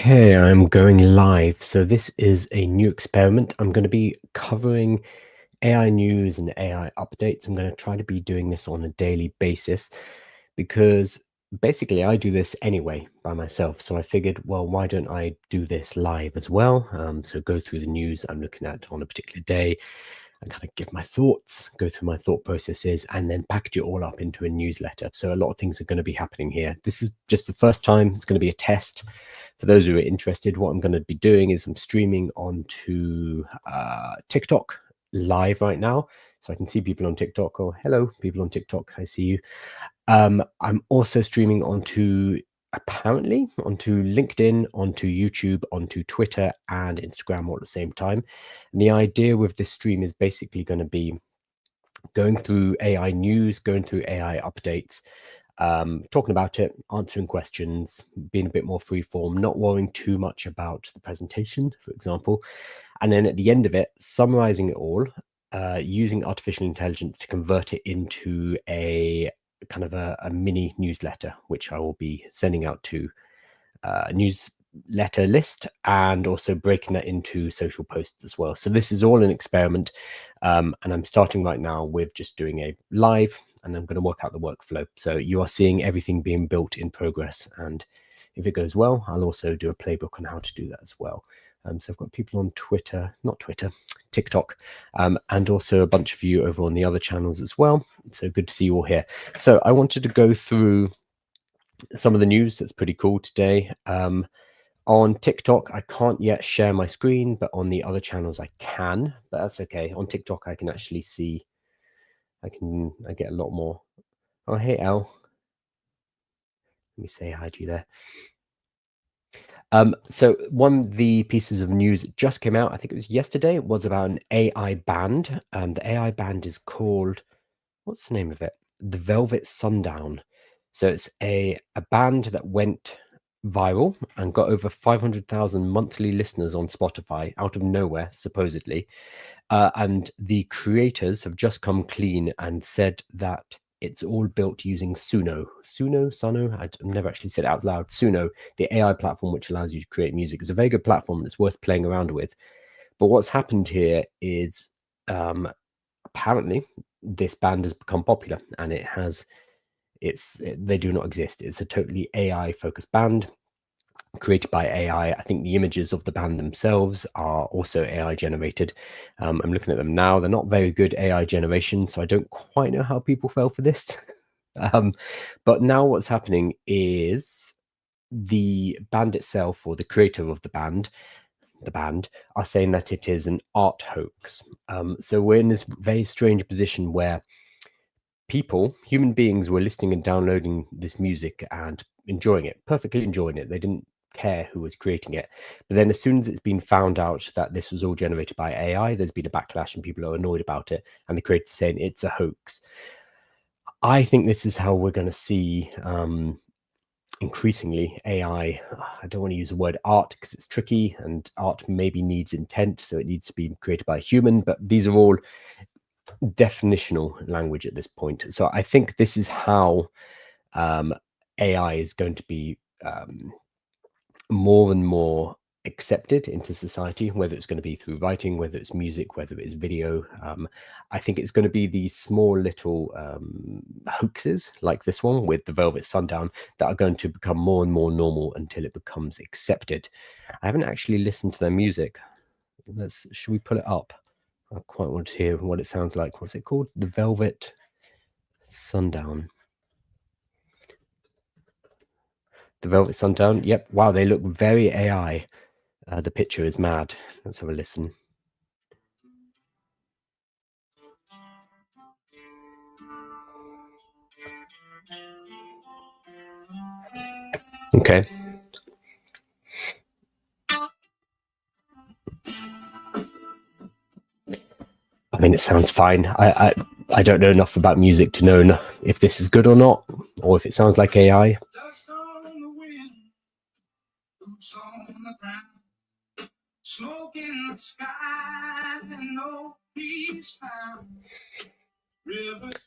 Okay, I'm going live. So this is a new experiment. I'm going to be covering AI news and AI updates. I'm going to try to be doing this on a daily basis because basically I do this anyway by myself. So I figured, well, why don't I do this live as well? So go through the news I'm looking at on a particular day and kind of give my thoughts, go through my thought processes, and then package it all up into a newsletter. So a lot of things are going to be happening here. This is just the first time. It's going to be a test. For those who are interested, what I'm going to be doing is I'm streaming onto TikTok live right now. So I can see people on TikTok. Oh, hello, people on TikTok. I see you. I'm also streaming apparently onto LinkedIn, onto YouTube, onto Twitter and Instagram all at the same time. And the idea with this stream is basically going to be going through AI news, going through AI updates, talking about it, answering questions, being a bit more freeform, not worrying too much about the presentation, for example. And then at the end of it, summarizing it all, using artificial intelligence to convert it into a kind of a mini newsletter, which I will be sending out to a newsletter list and also breaking that into social posts as well. So this is all an experiment. And I'm starting right now with just doing a live, and I'm going to work out the workflow. So you are seeing everything being built in progress. And if it goes well, I'll also do a playbook on how to do that as well. So I've got people on TikTok, and also a bunch of you over on the other channels as well. So good to see you all here. So I wanted to go through some of the news that's pretty cool today. On TikTok, I can't yet share my screen, but on the other channels I can, but that's okay. On TikTok, I can actually see, I get a lot more. Oh, hey, Al. Let me say hi to you there. So one of the pieces of news that just came out, I think it was yesterday, was about an AI band. The AI band is called, what's the name of it? The Velvet Sundown. So it's a band that went viral and got over 500,000 monthly listeners on Spotify out of nowhere, supposedly. And the creators have just come clean and said that it's all built using Suno. Suno? I've never actually said it out loud. Suno, the AI platform which allows you to create music, is a very good platform that's worth playing around with. But what's happened here is apparently this band has become popular, and they do not exist. It's a totally AI focused band created by AI. I think the images of the band themselves are also AI generated. I'm looking at them now. They're not very good AI generation, so I don't quite know how people fell for this. But now what's happening is the band itself, or the creator of the band are saying that it is an art hoax. So we're in this very strange position where human beings, were listening and downloading this music and enjoying it, perfectly enjoying it. They didn't care who was creating it. But then as soon as it's been found out that this was all generated by AI, there's been a backlash and people are annoyed about it, and the creators saying it's a hoax. I think this is how we're going to see increasingly AI. I don't want to use the word art because it's tricky, and art maybe needs intent, so it needs to be created by a human, but these are all definitional language at this point. So I think this is how AI is going to be more and more accepted into society, whether it's going to be through writing, whether it's music, whether it's video. I think it's going to be these small little hoaxes like this one with the Velvet Sundown that are going to become more and more normal until it becomes accepted. I haven't actually listened to their music. Should we pull it up? I quite want to hear what it sounds like. What's it called? The Velvet Sundown. The Velvet Sundown. Yep. Wow, they look very AI. The picture is mad. Let's have a listen. Okay. I mean, it sounds fine. I don't know enough about music to know if this is good or not, or if it sounds like AI. Smoke in the sky, no peace found.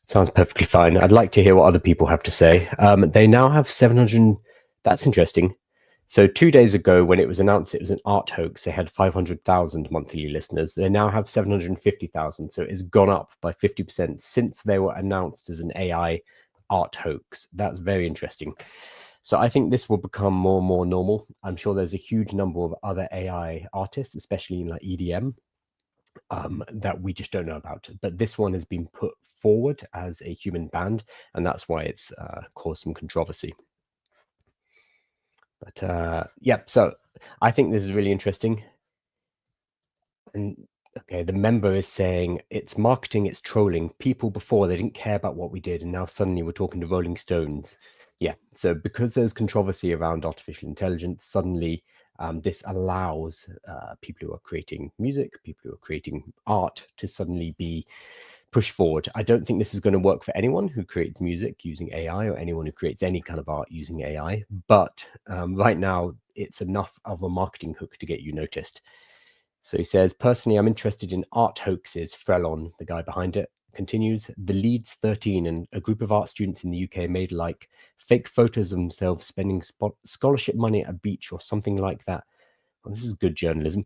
Sounds perfectly fine. I'd like to hear what other people have to say. They now have 700. That's interesting. So 2 days ago, when it was announced it was an art hoax, they had 500,000 monthly listeners. They now have 750,000. So it's gone up by 50% since they were announced as an AI art hoax. That's very interesting. So I think this will become more and more normal. I'm sure there's a huge number of other AI artists, especially in like EDM, that we just don't know about. But this one has been put forward as a human band, and that's why it's caused some controversy. But yeah, so I think this is really interesting. And okay, the member is saying it's marketing, it's trolling. People before, they didn't care about what we did, and now suddenly we're talking to Rolling Stones. Yeah, so because there's controversy around artificial intelligence, suddenly this allows people who are creating music, people who are creating art to suddenly be pushed forward. I don't think this is going to work for anyone who creates music using AI or anyone who creates any kind of art using AI. But right now, it's enough of a marketing hook to get you noticed. So he says, personally, I'm interested in art hoaxes. Frelon, the guy behind it, continues. The Leeds 13 and a group of art students in the UK made like fake photos of themselves spending scholarship money at a beach or something like that. Well, this is good journalism.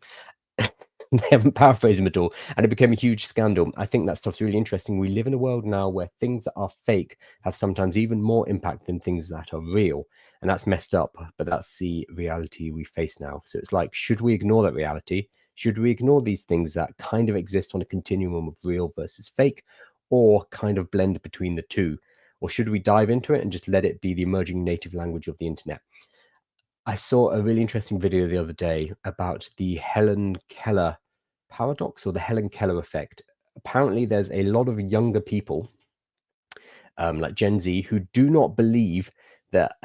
They haven't paraphrased him at all, and it became a huge scandal. I think that stuff's really interesting. We live in a world now where things that are fake have sometimes even more impact than things that are real, and that's messed up, but that's the reality we face now. So it's like, should we ignore that reality? Should we ignore these things that kind of exist on a continuum of real versus fake, or kind of blend between the two? Or should we dive into it and just let it be the emerging native language of the internet? I saw a really interesting video the other day about the Helen Keller paradox or the Helen Keller effect. Apparently, there's a lot of younger people, like Gen Z, who do not believe that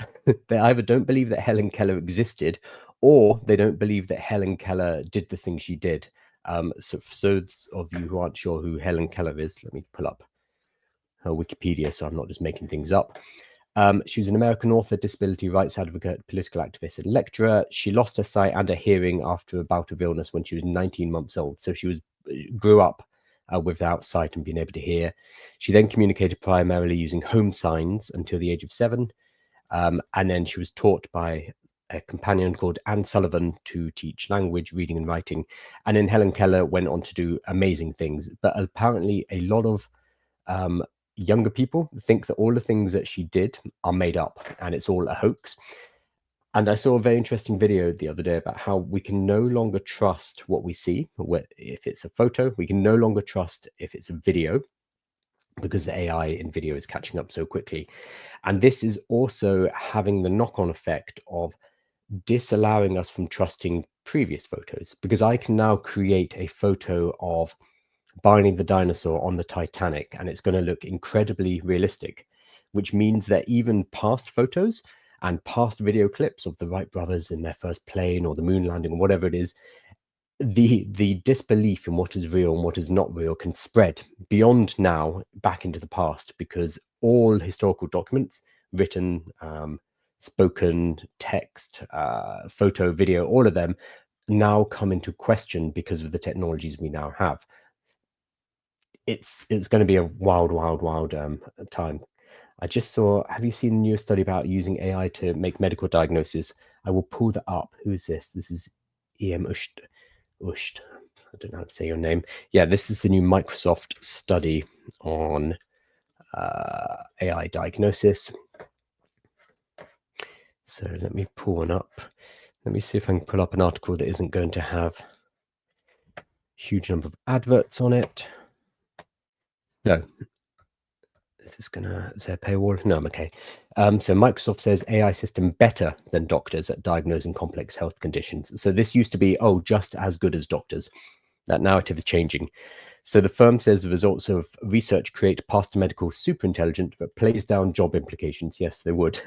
they either don't believe that Helen Keller existed, or they don't believe that Helen Keller did the thing she did. So for those of you who aren't sure who Helen Keller is, let me pull up her Wikipedia so I'm not just making things up. She was an American author, disability rights advocate, political activist, and lecturer. She lost her sight and her hearing after a bout of illness when she was 19 months old. So she grew up without sight and being able to hear. She then communicated primarily using home signs until the age of 7. And then she was taught by a companion called Anne Sullivan to teach language, reading, and writing. And then Helen Keller went on to do amazing things. But apparently, a lot of younger people think that all the things that she did are made up and it's all a hoax. And I saw a very interesting video the other day about how we can no longer trust what we see. If it's a photo, we can no longer trust if it's a video because the AI in video is catching up so quickly. And this is also having the knock-on effect of disallowing us from trusting previous photos, because I can now create a photo of Barney the dinosaur on the Titanic, and it's going to look incredibly realistic, which means that even past photos and past video clips of the Wright brothers in their first plane or the moon landing or whatever it is, the disbelief in what is real and what is not real can spread beyond now back into the past, because all historical documents, written, spoken, text, photo, video, all of them now come into question because of the technologies we now have. It's going to be a wild time. I just saw, have you seen the newest study about using AI to make medical diagnosis? I will pull that up. Who is this? This is EM Usht. I don't know how to say your name. Yeah, this is the new Microsoft study on AI diagnosis. So let me pull one up. Let me see if I can pull up an article that isn't going to have a huge number of adverts on it. No. Is this gonna, is there a paywall? No, I'm okay. So Microsoft says AI system better than doctors at diagnosing complex health conditions. So this used to be, oh, just as good as doctors. That narrative is changing. So the firm says the results of research create past medical super intelligent, but plays down job implications. Yes, they would.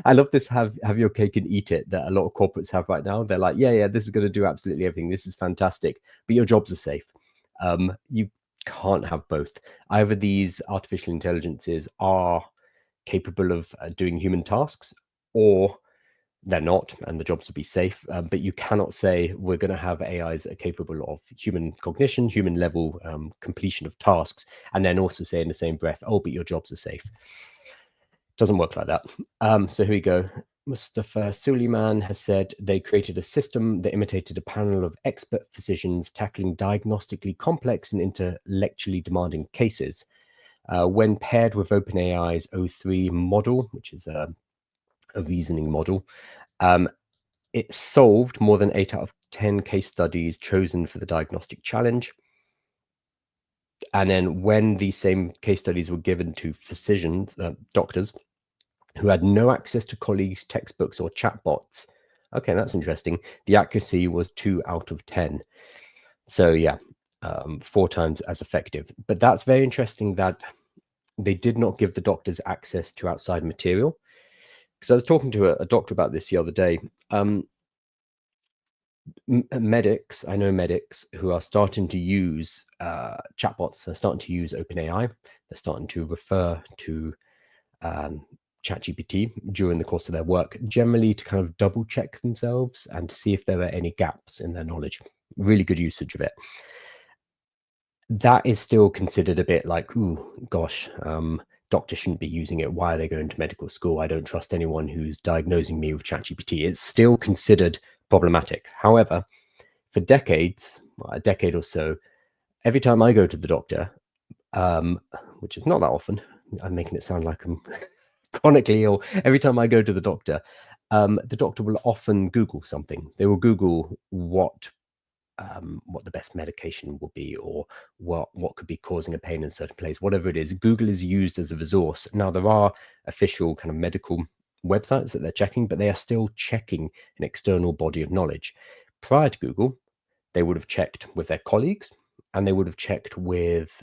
I love this have your cake and eat it that a lot of corporates have right now. They're like, yeah, this is going to do absolutely everything. This is fantastic, but your jobs are safe. You can't have both. Either these artificial intelligences are capable of doing human tasks, or they're not, and the jobs will be safe. But you cannot say we're going to have AIs that are capable of human cognition, human level completion of tasks, and then also say in the same breath, oh, but your jobs are safe. Doesn't work like that. So here we go. Mustafa Suleiman has said they created a system that imitated a panel of expert physicians tackling diagnostically complex and intellectually demanding cases. When paired with OpenAI's O3 model, which is a reasoning model, it solved more than 8 out of 10 case studies chosen for the diagnostic challenge. And then when these same case studies were given to physicians, doctors, who had no access to colleagues, textbooks, or chatbots. Okay, that's interesting. The accuracy was 2 out of 10. So yeah, 4 times as effective. But that's very interesting that they did not give the doctors access to outside material. Because I was talking to a doctor about this the other day. Medics, I know medics who are starting to use chatbots. They're starting to use OpenAI. They're starting to refer to ChatGPT during the course of their work, generally to kind of double check themselves and to see if there are any gaps in their knowledge. Really good usage of it. That is still considered a bit like, ooh, gosh, doctors shouldn't be using it. Why are they going to medical school? I don't trust anyone who's diagnosing me with ChatGPT. It's still considered problematic. However, for decades, a decade or so, every time I go to the doctor, which is not that often, I'm making it sound like I'm chronically ill. Every time I go to the doctor will often Google something. They will Google what the best medication will be, or what could be causing a pain in a certain place, whatever it is. Google is used as a resource. Now, there are official kind of medical websites that they're checking, but they are still checking an external body of knowledge. Prior to Google, they would have checked with their colleagues, and they would have checked with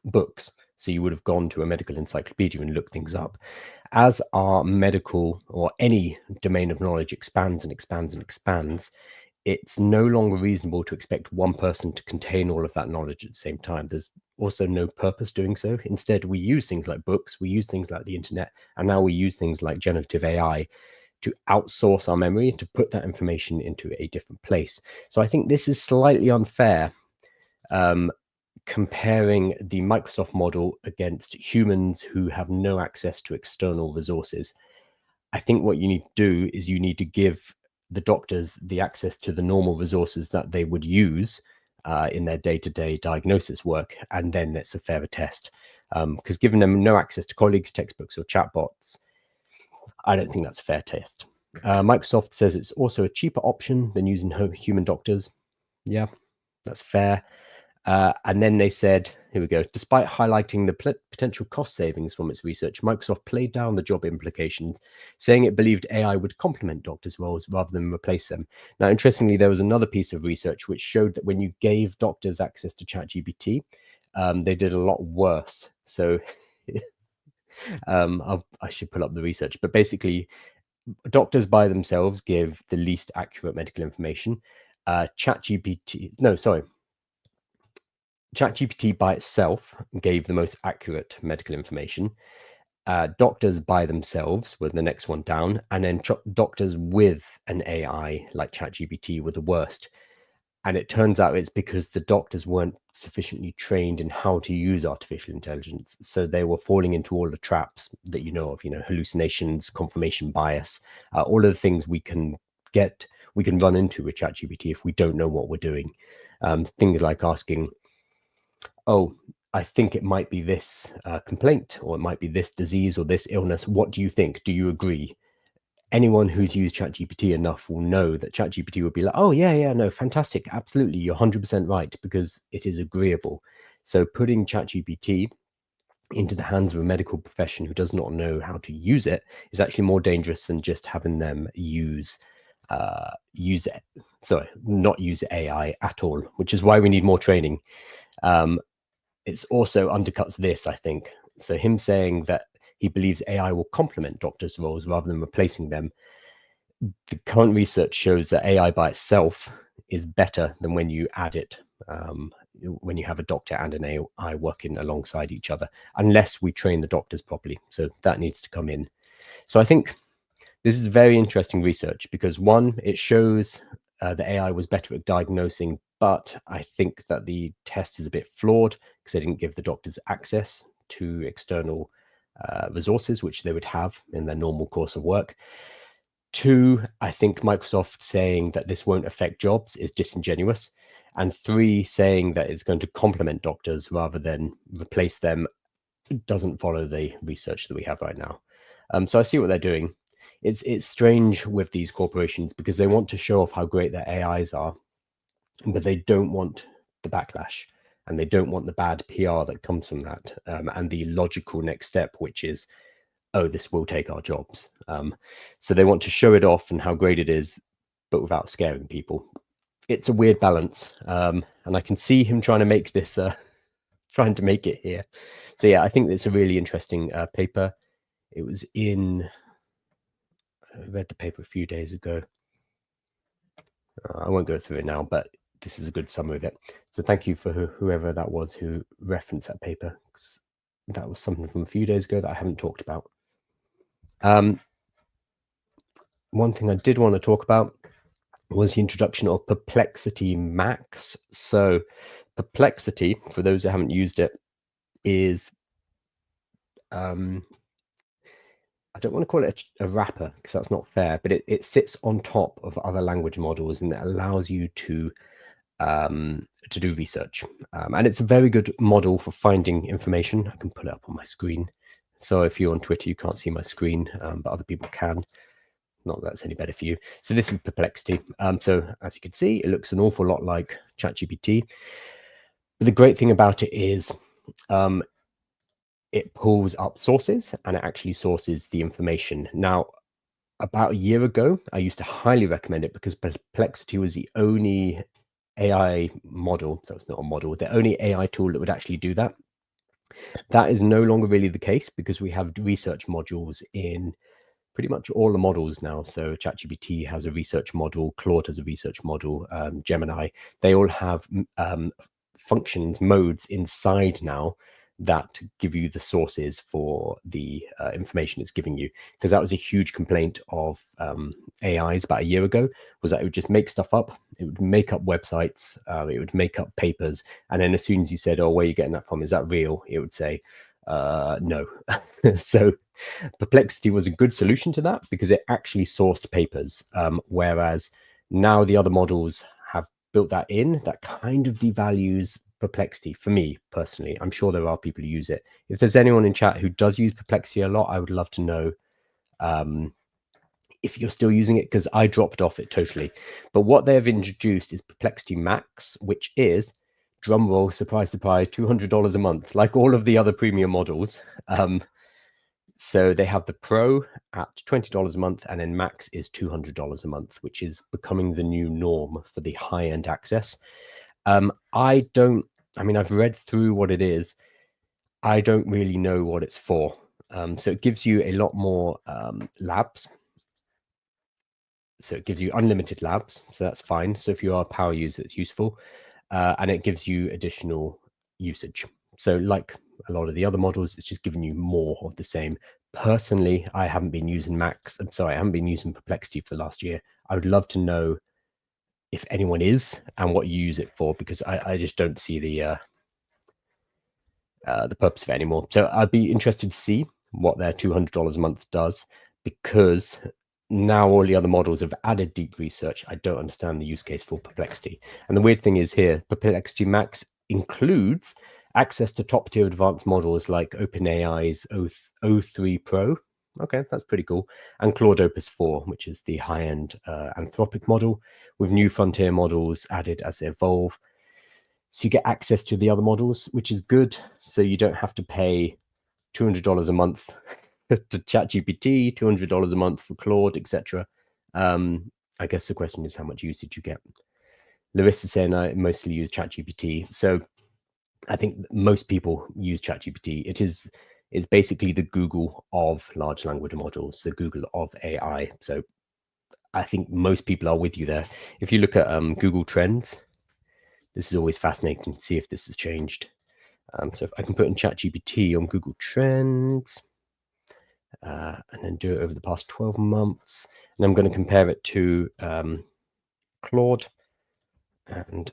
books. So you would have gone to a medical encyclopedia and looked things up. As our medical or any domain of knowledge expands and expands and expands, it's no longer reasonable to expect one person to contain all of that knowledge at the same time. There's also no purpose doing so. Instead, we use things like books, we use things like the internet, and now we use things like generative AI to outsource our memory, to put that information into a different place. So I think this is slightly unfair, comparing the Microsoft model against humans who have no access to external resources. I think what you need to do is you need to give the doctors the access to the normal resources that they would use in their day-to-day diagnosis work, and then it's a fairer test. Because giving them no access to colleagues, textbooks, or chatbots, I don't think that's a fair test. Microsoft says it's also a cheaper option than using human doctors. Yeah, that's fair. And then they said, here we go, despite highlighting the potential cost savings from its research, Microsoft played down the job implications, saying it believed AI would complement doctors' roles rather than replace them. Now, interestingly, there was another piece of research which showed that when you gave doctors access to ChatGPT, they did a lot worse. So I should pull up the research, but basically, doctors by themselves give the least accurate medical information. ChatGPT by itself gave the most accurate medical information. Doctors by themselves were the next one down, and then doctors with an AI like ChatGPT were the worst. And it turns out it's because the doctors weren't sufficiently trained in how to use artificial intelligence. So they were falling into all the traps that you know of, hallucinations, confirmation bias, all of the things we can run into with ChatGPT if we don't know what we're doing. Things like asking, oh, I think it might be this complaint, or it might be this disease or this illness. What do you think? Do you agree? Anyone who's used ChatGPT enough will know that ChatGPT would be like, oh, yeah, no, fantastic. Absolutely. You're 100% right, because it is agreeable. So putting ChatGPT into the hands of a medical profession who does not know how to use it is actually more dangerous than just having them not use AI at all, which is why we need more training. It's also undercuts this, I think. So him saying that he believes AI will complement doctors' roles rather than replacing them. The current research shows that AI by itself is better than when you add it, when you have a doctor and an AI working alongside each other, unless we train the doctors properly. So that needs to come in. So I think this is very interesting research because, one, it shows that AI was better at diagnosing, but I think that the test is a bit flawed because they didn't give the doctors access to external resources, which they would have in their normal course of work. Two, I think Microsoft saying that this won't affect jobs is disingenuous. And three, saying that it's going to complement doctors rather than replace them doesn't follow the research that we have right now. So I see what they're doing. It's strange with these corporations because they want to show off how great their AIs are, but they don't want the backlash and they don't want the bad PR that comes from that, and the logical next step, which is, oh, this will take our jobs. So they want to show it off and how great it is, but without scaring people. It's a weird balance, and I can see him trying to make this, trying to make it here. So yeah, I think it's a really interesting paper. It was in, I read the paper a few days ago. I won't go through it now, but this is a good summary of it. So thank you for whoever that was who referenced that paper. That was something from a few days ago that I haven't talked about. One thing I did want to talk about was the introduction of Perplexity Max. So Perplexity, for those who haven't used it, is I don't want to call it a wrapper because that's not fair, but it sits on top of other language models and it allows you to do research. And it's a very good model for finding information. I can pull it up on my screen. So if you're on Twitter, you can't see my screen, but other people can. Not that that's any better for you. So this is Perplexity. So as you can see, it looks an awful lot like ChatGPT. But the great thing about it is it pulls up sources and it actually sources the information. Now, about a year ago, I used to highly recommend it because Perplexity was the only AI model, so it's not a model, the only AI tool that would actually do that. That is no longer really the case because we have research modules in pretty much all the models now. So ChatGPT has a research model, Claude has a research model, Gemini, they all have functions, modes inside now that give you the sources for the information it's giving you. Because that was a huge complaint of AIs about a year ago, was that it would just make stuff up, it would make up websites, it would make up papers, and then as soon as you said, oh, where are you getting that from, is that real, it would say no. So Perplexity was a good solution to that because it actually sourced papers, whereas now the other models have built that in. That kind of devalues Perplexity for me personally. I'm sure there are people who use it. If there's anyone in chat who does use Perplexity a lot, I would love to know if you're still using it, because I dropped off it totally. But what they have introduced is Perplexity Max, which is, drum roll, surprise, surprise, $200 a month, like all of the other premium models. So they have the Pro at $20 a month, and then Max is $200 a month, which is becoming the new norm for the high-end access. I've read through what it is. I don't really know what it's for. So it gives you a lot more labs. So it gives you unlimited labs. So that's fine. So if you are a power user, it's useful. And it gives you additional usage. So like a lot of the other models, it's just giving you more of the same. Personally, I haven't been using Perplexity for the last year. I would love to know if anyone is and what you use it for, because I just don't see the purpose of it anymore. So I'd be interested to see what their $200 a month does, because now all the other models have added deep research. I don't understand the use case for Perplexity. And the weird thing is here, Perplexity Max includes access to top tier advanced models like OpenAI's O3 Pro. Okay, that's pretty cool. And Claude Opus 4, which is the high-end Anthropic model, with new frontier models added as they evolve. So you get access to the other models, which is good. So you don't have to pay $200 a month to ChatGPT, $200 a month for Claude, etc. I guess the question is how much usage you get. Larissa saying I mostly use ChatGPT. So I think most people use ChatGPT. It's basically the Google of large language models, the Google of AI. So I think most people are with you there. If you look at Google Trends, this is always fascinating to see if this has changed. So if I can put in ChatGPT on Google Trends, and then do it over the past 12 months, and I'm going to compare it to Claude and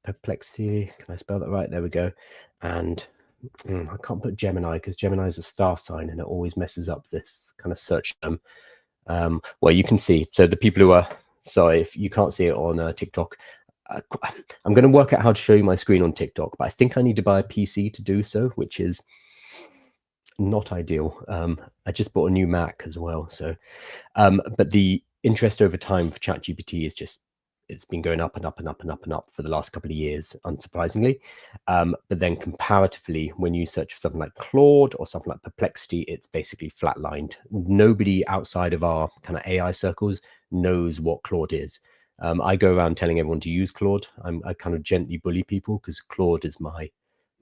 Perplexity. Can I spell that right? There we go. And I can't put Gemini because Gemini is a star sign and it always messes up this kind of search term. Well, you can see. So the people who are, sorry if you can't see it on TikTok, I'm going to work out how to show you my screen on TikTok, but I think I need to buy a PC to do so, which is not ideal. I just bought a new Mac as well. So, but the interest over time for ChatGPT is just, it's been going up and up and up and up and up for the last couple of years, unsurprisingly. But then comparatively, when you search for something like Claude or something like Perplexity, it's basically flatlined. Nobody outside of our kind of AI circles knows what Claude is. I go around telling everyone to use Claude. I kind of gently bully people because Claude is my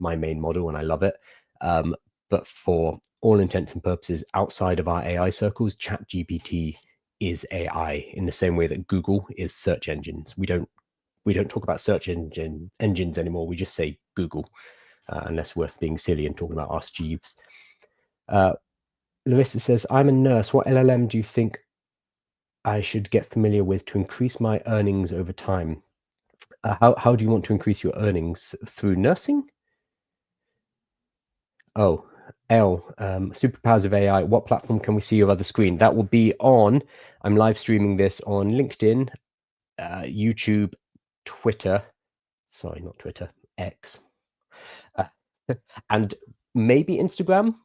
main model and I love it. But for all intents and purposes, outside of our AI circles, ChatGPT is AI in the same way that Google is search engines. We don't talk about search engines anymore. We just say Google, unless we're being silly and talking about Ask Jeeves. Larissa says, I'm a nurse. What LLM do you think I should get familiar with to increase my earnings over time? How do you want to increase your earnings? Through nursing? Oh, superpowers of AI. What platform can we see your other screen? That will be on, I'm live streaming this on LinkedIn, YouTube, Twitter. Sorry, not Twitter, X. And maybe Instagram,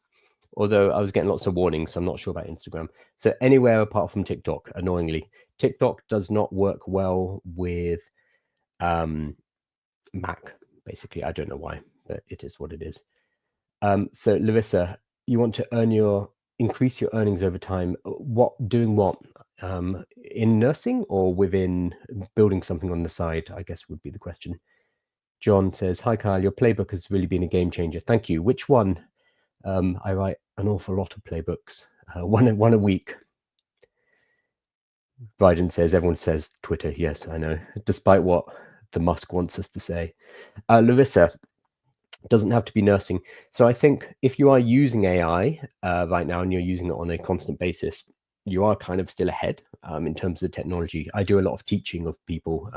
although I was getting lots of warnings, so I'm not sure about Instagram. So anywhere apart from TikTok, annoyingly. TikTok does not work well with Mac, basically. I don't know why, but it is what it is. So Larissa, you want to increase your earnings over time. Doing what? In nursing or within building something on the side, I guess would be the question. John says, hi Kyle, your playbook has really been a game changer. Thank you. Which one? I write an awful lot of playbooks, one a week. Bryden says, everyone says Twitter. Yes, I know, despite what the Musk wants us to say. Larissa, doesn't have to be nursing. So I think if you are using AI right now and you're using it on a constant basis, you are kind of still ahead in terms of technology. I do a lot of teaching of people,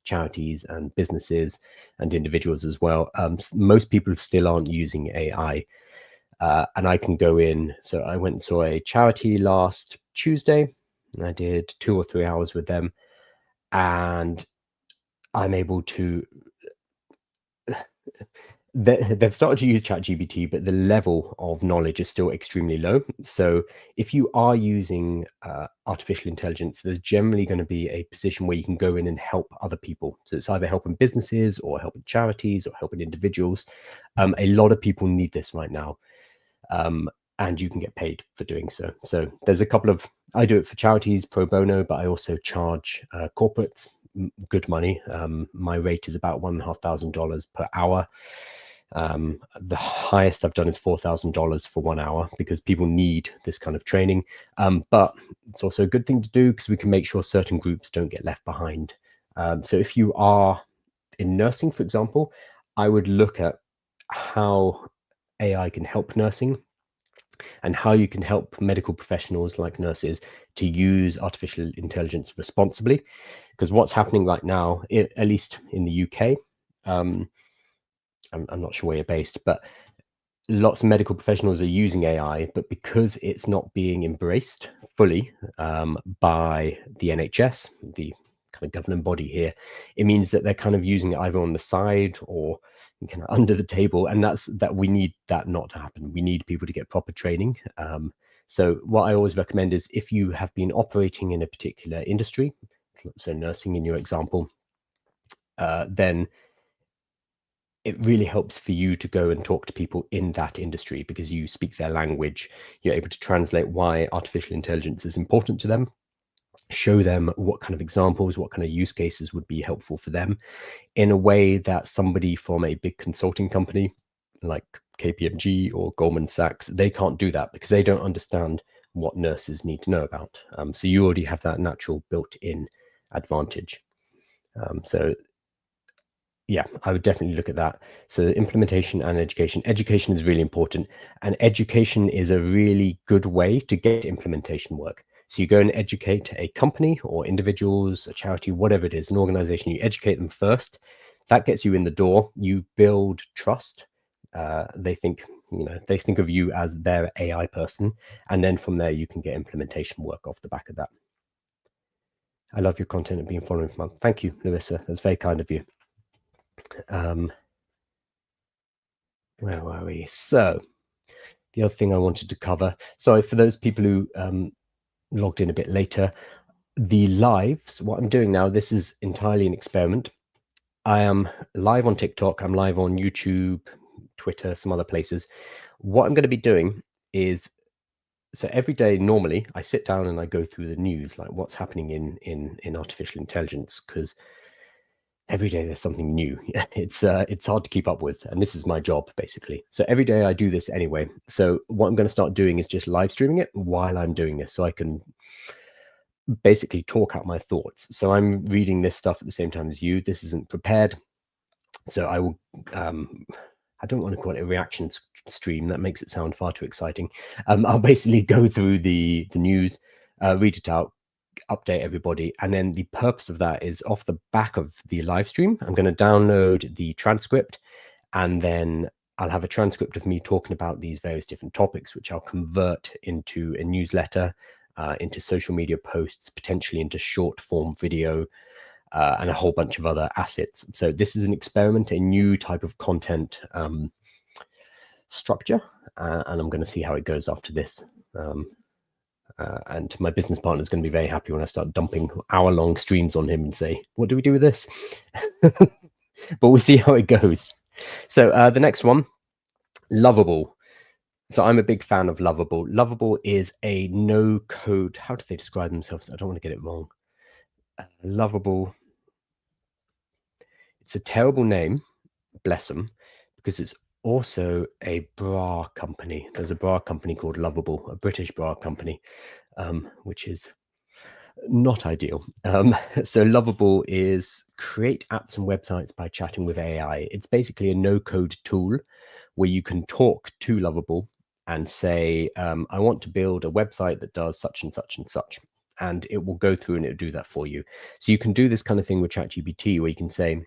charities and businesses and individuals as well. Most people still aren't using AI. And I can go in. So I went and saw a charity last Tuesday. And I did 2 or 3 hours with them. And I'm able to... They've started to use ChatGPT, but the level of knowledge is still extremely low. So if you are using artificial intelligence, there's generally going to be a position where you can go in and help other people. So it's either helping businesses or helping charities or helping individuals. A lot of people need this right now. And you can get paid for doing so. So there's a couple of, I do it for charities pro bono, but I also charge corporates good money. My rate is about $1,500 per hour. The highest I've done is $4,000 for 1 hour because people need this kind of training. But it's also a good thing to do because we can make sure certain groups don't get left behind. So if you are in nursing, for example, I would look at how AI can help nursing and how you can help medical professionals like nurses to use artificial intelligence responsibly. Because what's happening right now, at least in the UK, I'm not sure where you're based, but lots of medical professionals are using AI, but because it's not being embraced fully by the NHS, the kind of governing body here, it means that they're kind of using it either on the side or kind of under the table, and that we need that not to happen. We need people to get proper training. So what I always recommend is if you have been operating in a particular industry, so nursing in your example, then it really helps for you to go and talk to people in that industry because you speak their language. You're able to translate why artificial intelligence is important to them, show them what kind of examples, what kind of use cases would be helpful for them in a way that somebody from a big consulting company like KPMG or Goldman Sachs, they can't do that because they don't understand what nurses need to know about. So you already have that natural built-in advantage. So yeah, I would definitely look at that. So implementation and education. Education is really important. And education is a really good way to get implementation work. So you go and educate a company or individuals, a charity, whatever it is, an organization, you educate them first. That gets you in the door. You build trust. they think of you as their AI person, and then from there you can get implementation work off the back of that. I love your content and been following for months. Thank you, Larissa. That's very kind of you. Where were we? So the other thing I wanted to cover, sorry for those people who logged in a bit later, the lives, what I'm doing now, this is entirely an experiment. I am live on TikTok, I'm live on YouTube, Twitter, some other places. What I'm going to be doing is, so every day normally I sit down and I go through the news, like what's happening in artificial intelligence, because every day there's something new. It's hard to keep up with, and this is my job basically. So every day I do this anyway. So what I'm going to start doing is just live streaming it while I'm doing this, so I can basically talk out my thoughts. So I'm reading this stuff at the same time as you. This isn't prepared, so I will I don't want to call it a reaction stream. That makes it sound far too exciting. I'll basically go through the news, read it out, update everybody, and then the purpose of that is off the back of the live stream I'm going to download the transcript, and then I'll have a transcript of me talking about these various different topics, which I'll convert into a newsletter, into social media posts, potentially into short form video, and a whole bunch of other assets. So this is an experiment, a new type of content structure, and I'm going to see how it goes after this. And my business partner is going to be very happy when I start dumping hour-long streams on him and say, what do we do with this? But we'll see how it goes. So the next one, Lovable. So I'm a big fan of Lovable. Lovable is a no-code, how do they describe themselves? I don't want to get it wrong. Lovable. It's a terrible name, bless them, because it's also a bra company. There's a bra company called Lovable, a British bra company, which is not ideal. So Lovable is create apps and websites by chatting with AI. It's basically a no-code tool where you can talk to Lovable and say, I want to build a website that does such and such and such. And it will go through and it'll do that for you. So you can do this kind of thing with ChatGPT where you can say,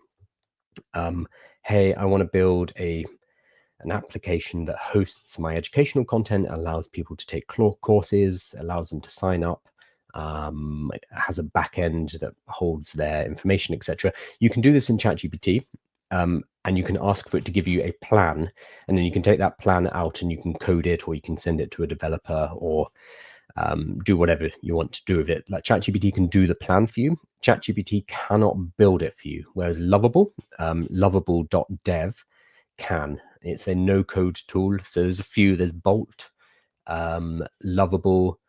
hey, I want to build an application that hosts my educational content, allows people to take courses, allows them to sign up, it has a backend that holds their information, etc. You can do this in ChatGPT, and you can ask for it to give you a plan, and then you can take that plan out and you can code it, or you can send it to a developer, or do whatever you want to do with it. Like ChatGPT can do the plan for you. ChatGPT cannot build it for you, whereas Lovable, lovable.dev can. It's a no-code tool. So there's a few. There's Bolt, Lovable,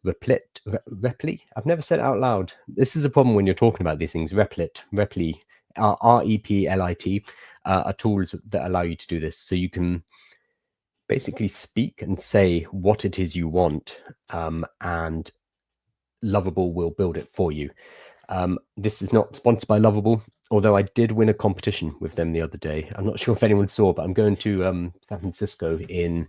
Repli. I've never said it out loud. This is a problem when you're talking about these things. Replit, REPLIT, are tools that allow you to do this. So you can basically speak and say what it is you want, and Lovable will build it for you. This is not sponsored by Lovable, although I did win a competition with them the other day. I'm not sure if anyone saw, but I'm going to San Francisco in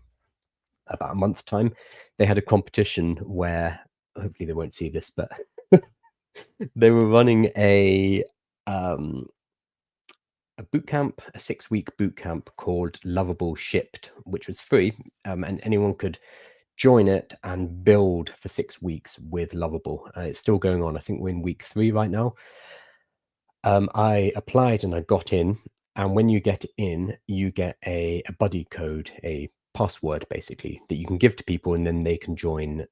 about a month's time. They had a competition where, hopefully they won't see this, but they were running a boot camp, a 6-week boot camp called Lovable Shipped, which was free, and anyone could join it and build for 6 weeks with Lovable. It's still going on. I think we're in week 3 right now. I applied and I got in, and when you get in, you get a buddy code, a password basically, that you can give to people, and then they can join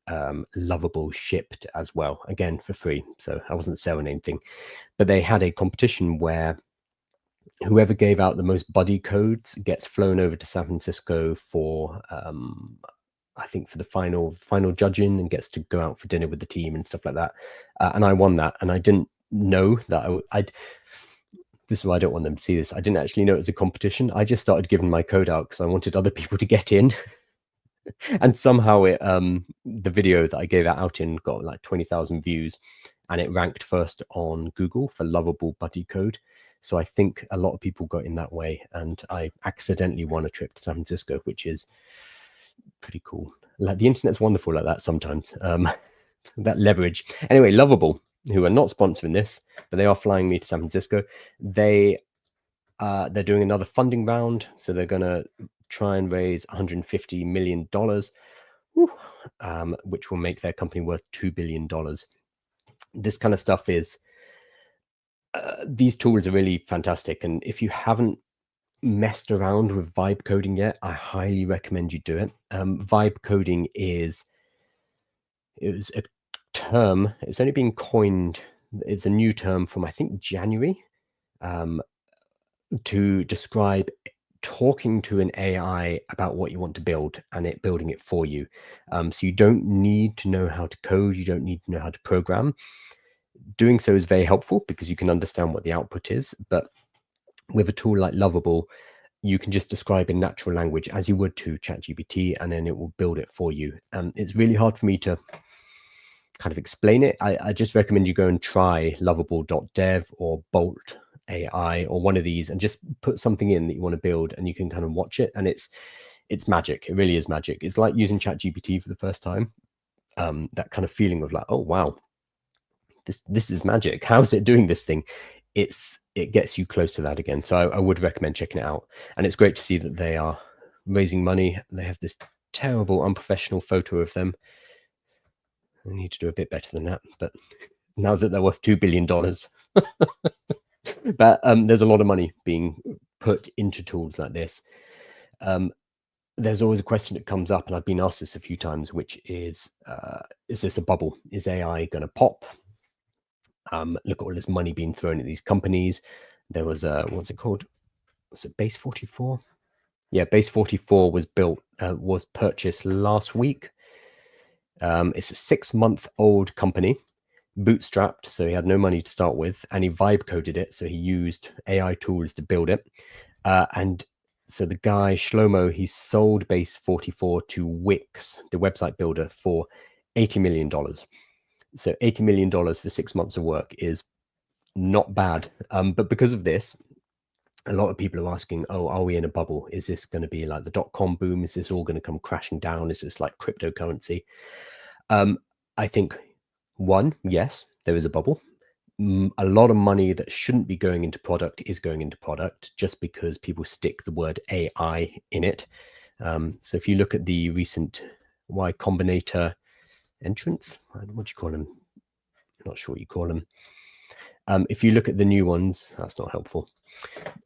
Lovable Shipped as well, again for free. So I wasn't selling anything, but they had a competition where whoever gave out the most buddy codes gets flown over to San Francisco for I think for the final judging, and gets to go out for dinner with the team and stuff like that. And I won that, and I didn't know that I'd this is why I don't want them to see this. I didn't actually know it was a competition. I just started giving my code out because I wanted other people to get in. And somehow it the video that I gave that out in got like 20,000 views, and it ranked first on Google for Lovable buddy code. So I think a lot of people got in that way, and I accidentally won a trip to San Francisco, which is pretty cool. Like, the internet's wonderful like that sometimes. That leverage. Anyway, Lovable, who are not sponsoring this, but they are flying me to San Francisco. They They're doing another funding round, so they're going to try and raise $150 million, which will make their company worth $2 billion. This kind of stuff is, these tools are really fantastic. And if you haven't messed around with vibe coding yet, I highly recommend you do it. Vibe coding is a term, it's only been coined, it's a new term from I think January, to describe talking to an AI about what you want to build and it building it for you. So you don't need to know how to code, you don't need to know how to program. Doing so is very helpful because you can understand what the output is, but with a tool like Lovable, you can just describe in natural language as you would to ChatGPT, and then it will build it for you. It's really hard for me to kind of explain it. I just recommend you go and try lovable.dev or Bolt AI or one of these and just put something in that you want to build, and you can kind of watch it, and it's magic. It really is magic. It's like using ChatGPT for the first time. That kind of feeling of like, oh wow, this is magic. How's it doing this thing? It gets you close to that again. So I would recommend checking it out. And it's great to see that they are raising money. They have this terrible, unprofessional photo of them. I need to do a bit better than that. But now that they're worth $2 billion, but there's a lot of money being put into tools like this. There's always a question that comes up, and I've been asked this a few times, which is this a bubble? Is AI going to pop? Look at all this money being thrown at these companies. There was what's it called? Was it Base 44? Yeah, Base 44 was purchased last week. It's a 6-month-old company, bootstrapped, so he had no money to start with, and he vibe coded it. So he used AI tools to build it. And so the guy, Shlomo, he sold Base 44 to Wix, the website builder, for $80 million. So $80 million for 6 months of work is not bad. But because of this, a lot of people are asking, oh, are we in a bubble? Is this going to be like the dot-com boom? Is this all going to come crashing down? Is this like cryptocurrency? I think, one, yes, there is a bubble. A lot of money that shouldn't be going into product is going into product just because people stick the word AI in it. So if you look at the recent Y Combinator entrants, what do you call them? I'm not sure what you call them. If you look at the new ones, that's not helpful.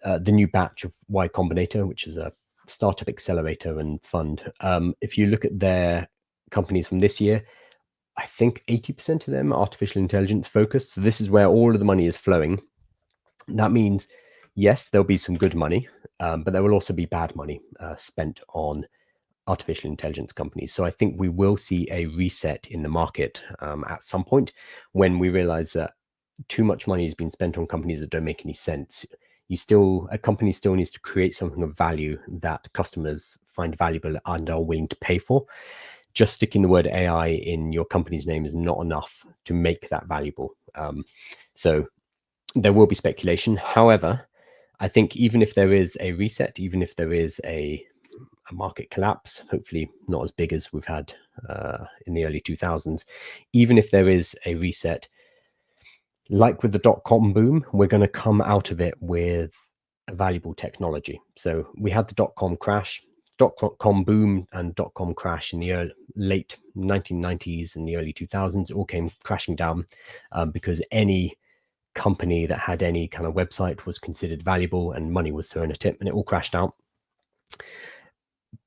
The new batch of Y Combinator, which is a startup accelerator and fund. If you look at their companies from this year, I think 80% of them are artificial intelligence focused. So this is where all of the money is flowing. That means, yes, there'll be some good money, but there will also be bad money spent on artificial intelligence companies. So I think we will see a reset in the market at some point when we realize that too much money has been spent on companies that don't make any sense. A company still needs to create something of value that customers find valuable and are willing to pay for. Just sticking the word AI in your company's name is not enough to make that valuable. So there will be speculation. However, I think even if there is a reset, even if there is a market collapse, hopefully not as big as we've had in the early 2000s, even if there is a reset, like with the dot-com boom, we're going to come out of it with a valuable technology. So we had the dot-com crash, dot-com boom and dot-com crash in the late 1990s and the early 2000s. It all came crashing down because any company that had any kind of website was considered valuable and money was thrown at it, and it all crashed out.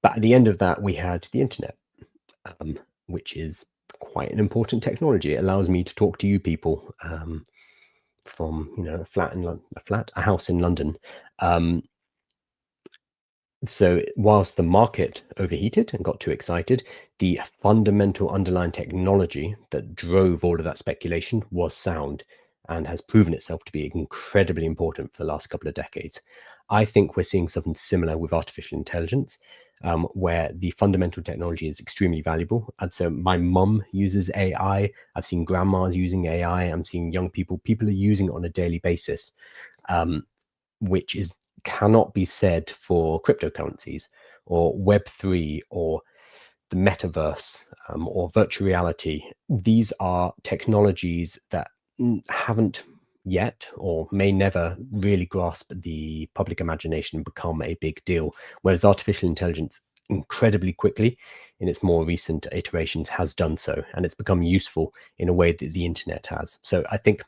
But at the end of that, we had the internet, which is quite an important technology. It allows me to talk to you people from a house in London. So whilst the market overheated and got too excited, the fundamental underlying technology that drove all of that speculation was sound and has proven itself to be incredibly important for the last couple of decades. I think we're seeing something similar with artificial intelligence, where the fundamental technology is extremely valuable. And so my mum uses AI. I've seen grandmas using AI. I'm seeing young people are using it on a daily basis, which cannot be said for cryptocurrencies or Web3 or the metaverse or virtual reality. These are technologies that haven't yet, or may never really grasp the public imagination and become a big deal, whereas artificial intelligence incredibly quickly in its more recent iterations has done so, and it's become useful in a way that the internet has. So I think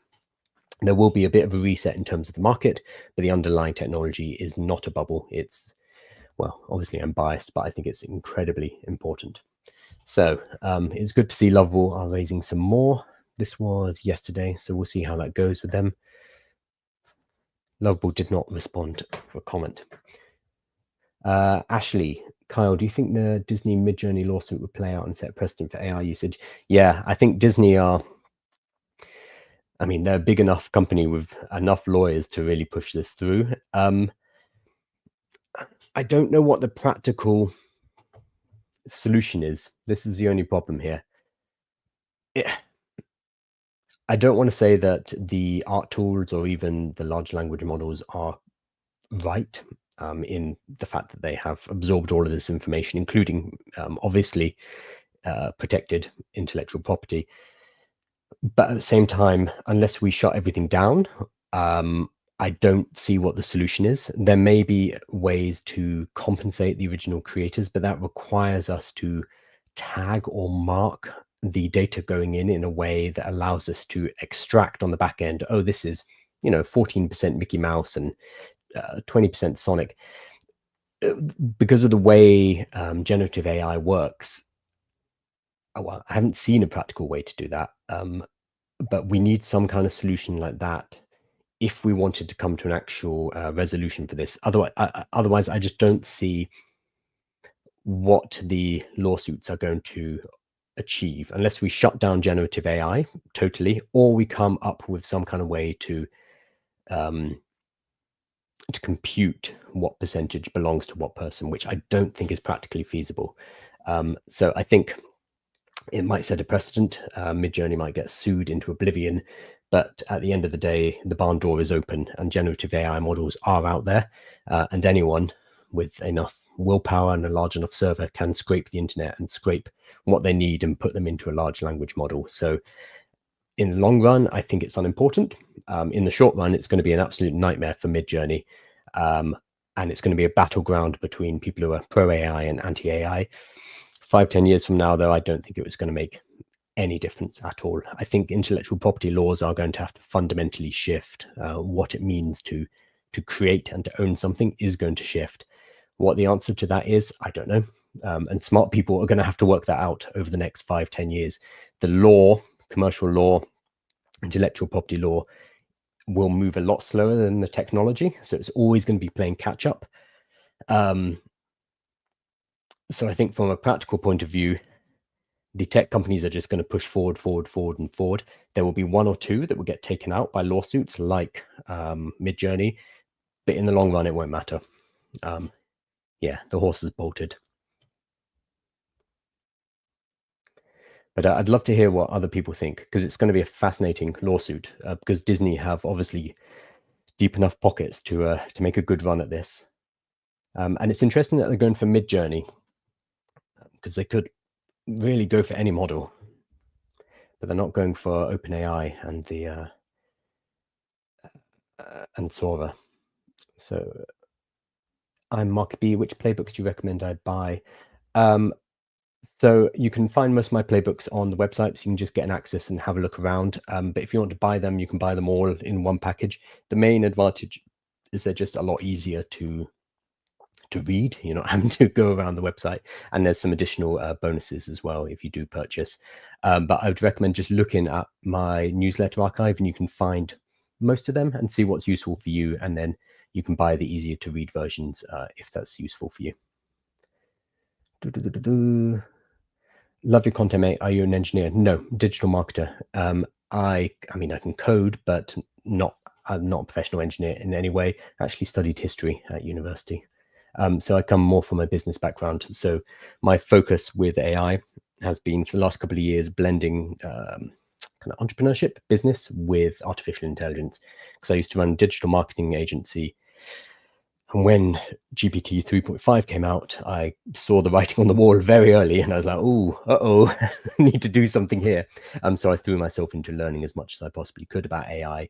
there will be a bit of a reset in terms of the market, but the underlying technology is not a bubble. It's, well, obviously I'm biased, but I think it's incredibly important. So it's good to see Lovable are raising some more. This was yesterday, so we'll see how that goes with them. Lovable did not respond for a comment. Ashley, Kyle, do you think the Disney MidJourney lawsuit would play out and set a precedent for AI usage? Yeah, I think Disney are, I mean, they're a big enough company with enough lawyers to really push this through. I don't know what the practical solution is. This is the only problem here. I don't want to say that the art tools or even the large language models are right in the fact that they have absorbed all of this information, including obviously protected intellectual property. But at the same time, unless we shut everything down, I don't see what the solution is. There may be ways to compensate the original creators, but that requires us to tag or mark the data going in a way that allows us to extract on the back end, oh, this is, 14% Mickey Mouse and 20% Sonic. Because of the way generative AI works, well, I haven't seen a practical way to do that, but we need some kind of solution like that if we wanted to come to an actual resolution for this. Otherwise, I just don't see what the lawsuits are going to achieve unless we shut down generative AI totally, or we come up with some kind of way to compute what percentage belongs to what person, which I don't think is practically feasible. So I think it might set a precedent. MidJourney might get sued into oblivion, but at the end of the day, the barn door is open and generative AI models are out there, and anyone with enough willpower and a large enough server can scrape the internet and scrape what they need and put them into a large language model. So in the long run, I think it's unimportant. In the short run, it's going to be an absolute nightmare for MidJourney. And it's going to be a battleground between people who are pro-AI and anti-AI. 5-10 years from now, though, I don't think it was going to make any difference at all. I think intellectual property laws are going to have to fundamentally shift. What it means to create and to own something is going to shift. What the answer to that is, I don't know. And smart people are going to have to work that out over the next 5-10 years. The law, commercial law, intellectual property law, will move a lot slower than the technology. So it's always going to be playing catch up. So I think from a practical point of view, the tech companies are just going to push forward. There will be one or two that will get taken out by lawsuits like MidJourney, but in the long run, it won't matter. Yeah, the horse is bolted. But I'd love to hear what other people think, because it's going to be a fascinating lawsuit, because Disney have obviously deep enough pockets to make a good run at this. And it's interesting that they're going for MidJourney, because they could really go for any model, but they're not going for OpenAI and the and Sora. So I'm Mark B. Which playbooks do you recommend I buy? So you can find most of my playbooks on the website, so you can just get an access and have a look around. But if you want to buy them, you can buy them all in one package. The main advantage is they're just a lot easier to read. You're not having to go around the website, and there's some additional bonuses as well if you do purchase. But I would recommend just looking at my newsletter archive, and you can find most of them and see what's useful for you, and then you can buy the easier to read versions if that's useful for you. Love your content, mate. Are you an engineer? No, digital marketer. I mean, I can code, but I'm not a professional engineer in any way. I actually studied history at university. So I come more from a business background. So my focus with AI has been for the last couple of years blending kind of entrepreneurship, business with artificial intelligence. Because I used to run a digital marketing agency. And when GPT 3.5 came out, I saw the writing on the wall very early, and I was like, oh, I need to do something here. So I threw myself into learning as much as I possibly could about AI,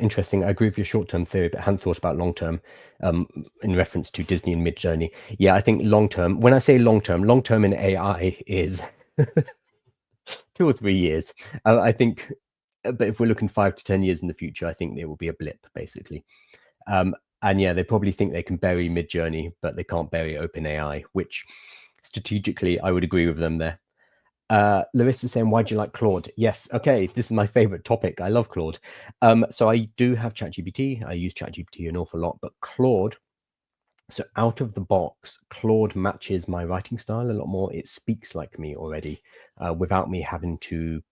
Interesting. I agree with your short-term theory, but I hadn't thought about long-term in reference to Disney and MidJourney. Yeah, I think long-term, when I say long-term in AI is 2 or 3 years. I think, but if we're looking 5 to 10 years in the future, I think there will be a blip, basically. And yeah, they probably think they can bury MidJourney, but they can't bury OpenAI, which strategically I would agree with them there. Larissa saying, why do you like Claude? Yes, okay, this is my favorite topic. I love Claude. So I do have ChatGPT. I use ChatGPT an awful lot, but Claude, so out of the box, Claude matches my writing style a lot more. It speaks like me already, without me having to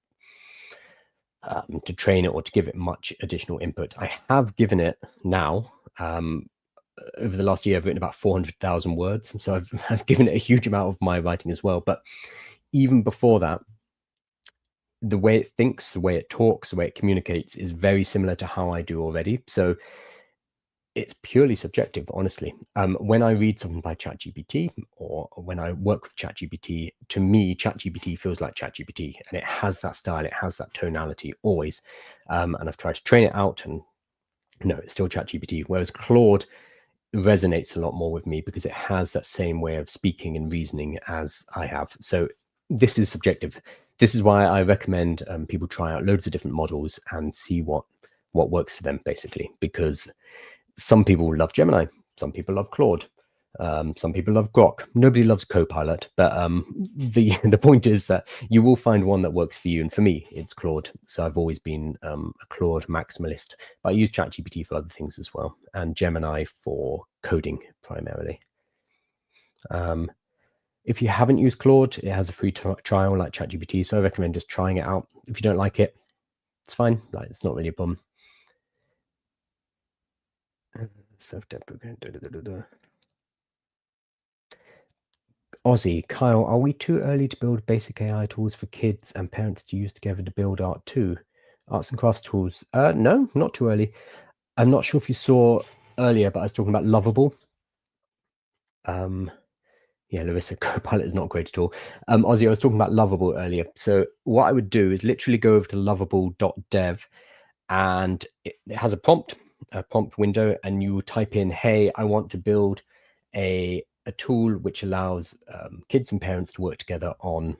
train it or to give it much additional input. I have given it now. Over the last year, I've written about 400,000 words. So I've given it a huge amount of my writing as well. But even before that, the way it thinks, the way it talks, the way it communicates is very similar to how I do already. So it's purely subjective, honestly. When I read something by ChatGPT or when I work with ChatGPT, to me, ChatGPT feels like ChatGPT, and it has that style, it has that tonality always. And I've tried to train it out, and no, it's still ChatGPT. Whereas Claude resonates a lot more with me because it has that same way of speaking and reasoning as I have. So this is subjective. This is why I recommend people try out loads of different models and see what works for them, basically, because some people love Gemini, some people love Claude, some people love Grok. Nobody loves Copilot, but the point is that you will find one that works for you. And for me, it's Claude. So I've always been a Claude maximalist, but I use ChatGPT for other things as well, and Gemini for coding primarily. If you haven't used Claude, it has a free trial like ChatGPT, so I recommend just trying it out. If you don't like it, it's fine. Like, it's not really a problem. Self-deprecating. Aussie, Kyle, are we too early to build basic AI tools for kids and parents to use together to build art too? Arts and crafts tools? No, not too early. I'm not sure if you saw earlier, but I was talking about Lovable. Yeah, Larissa, Copilot is not great at all. Aussie, I was talking about Lovable earlier. So what I would do is literally go over to lovable.dev, and it has a prompt window, and you type in, hey, I want to build a tool which allows kids and parents to work together on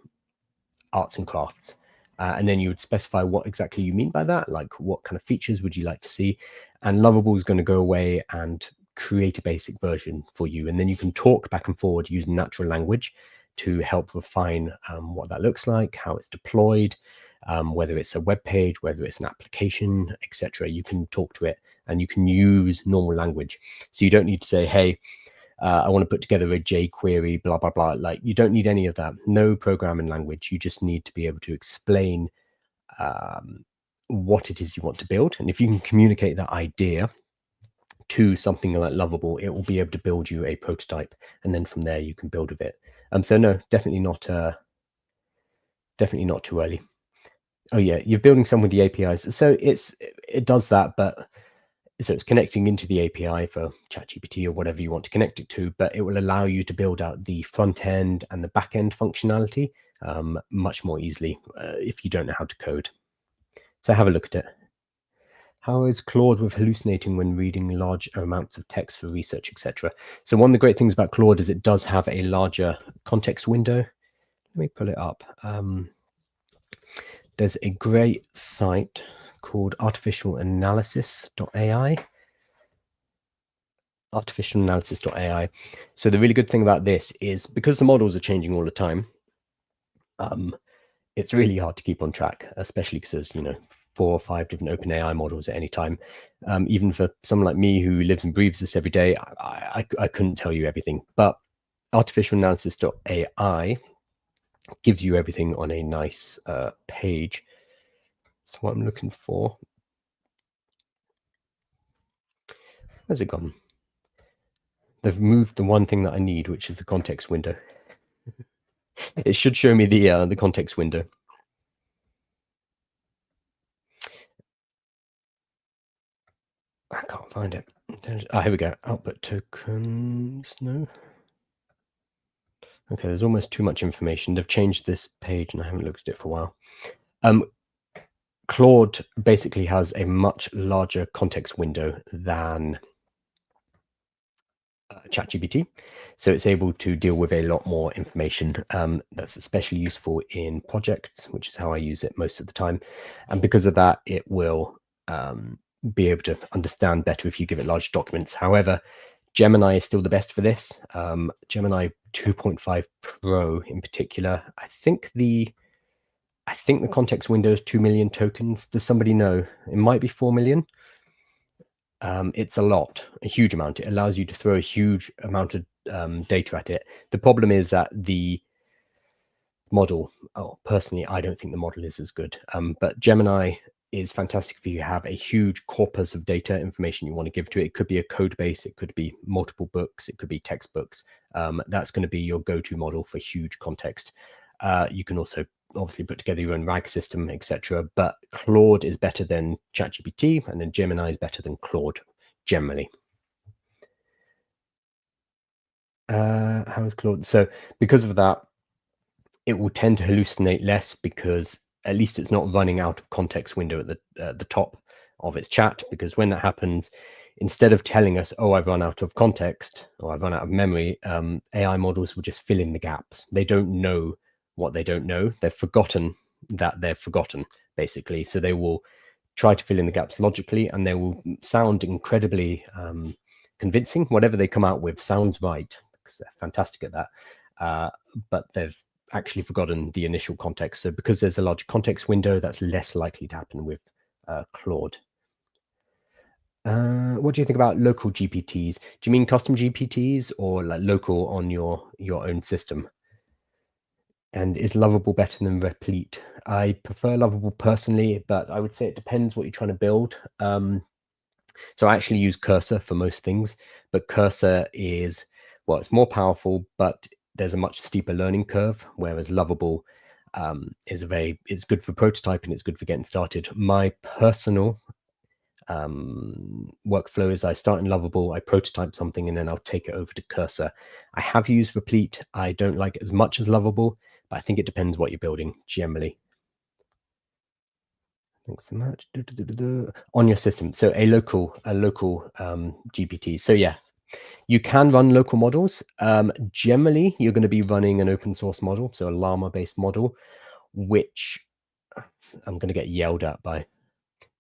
arts and crafts. And then you would specify what exactly you mean by that, like what kind of features would you like to see. And Lovable is going to go away and create a basic version for you. And then you can talk back and forward using natural language to help refine what that looks like, how it's deployed, whether it's a web page, whether it's an application, etc. You can talk to it and you can use normal language. So you don't need to say, hey, I want to put together a jQuery, blah, blah, blah. Like, you don't need any of that. No programming language. You just need to be able to explain what it is you want to build. And if you can communicate that idea to something like Lovable, it will be able to build you a prototype. And then from there, you can build with it. So no, definitely not too early. Oh yeah, you're building some with the APIs. So it does that, but so it's connecting into the API for ChatGPT or whatever you want to connect it to, but it will allow you to build out the front end and the back end functionality much more easily if you don't know how to code. So have a look at it. How is Claude with hallucinating when reading large amounts of text for research, etc.? So one of the great things about Claude is it does have a larger context window. Let me pull it up. There's a great site called artificialanalysis.ai. artificialanalysis.ai. So the really good thing about this is because the models are changing all the time, it's really hard to keep on track, especially because there's 4 or 5 different OpenAI models at any time. Even for someone like me who lives and breathes this every day, I couldn't tell you everything. But artificialanalysis.ai gives you everything on a nice page. So what I'm looking for. Where's it gone? They've moved the one thing that I need, which is the context window. It should show me the context window. I can't find it. Here we go. Output tokens. No. Okay, there's almost too much information. They've changed this page and I haven't looked at it for a while. Claude basically has a much larger context window than ChatGPT, so it's able to deal with a lot more information. That's especially useful in projects, which is how I use it most of the time. And because of that, it will be able to understand better if you give it large documents. However, Gemini is still the best for this. Gemini 2.5 Pro in particular. I think the context window is 2 million tokens. Does somebody know? It might be 4 million. It's a huge amount. It allows you to throw a huge amount of data at it. The problem is that the model, personally, I don't think the model is as good. But Gemini is fantastic if you have a huge corpus of data information you want to give to it. It could be a code base, it could be multiple books, it could be textbooks. That's going to be your go-to model for huge context. You can also obviously put together your own RAG system, etc. But Claude is better than ChatGPT, and then Gemini is better than Claude generally. How is Claude? So because of that, it will tend to hallucinate less because at least it's not running out of context window at the top of its chat. Because when that happens, instead of telling us, "Oh, I've run out of context" or "I've run out of memory," AI models will just fill in the gaps. They don't know what they don't know. They've forgotten that they've forgotten, basically. So they will try to fill in the gaps logically, and they will sound incredibly convincing. Whatever they come out with sounds right because they're fantastic at that. But they've actually forgotten the initial context. So because there's a large context window, that's less likely to happen with Claude. What do you think about local GPTs? Do you mean custom GPTs or like local on your own system? And is Lovable better than Replete? I prefer Lovable personally, but I would say it depends what you're trying to build. So I actually use Cursor for most things, but Cursor is, well, it's more powerful, but there's a much steeper learning curve, whereas Lovable it's good for prototyping, it's good for getting started. My personal workflow is I start in Lovable, I prototype something, and then I'll take it over to Cursor. I have used Replete. I don't like it as much as Lovable, but I think it depends what you're building generally. Thanks so much. On your system, so a local GPT. So yeah, you can run local models. Generally, you're going to be running an open source model, so a Llama-based model, which I'm going to get yelled at by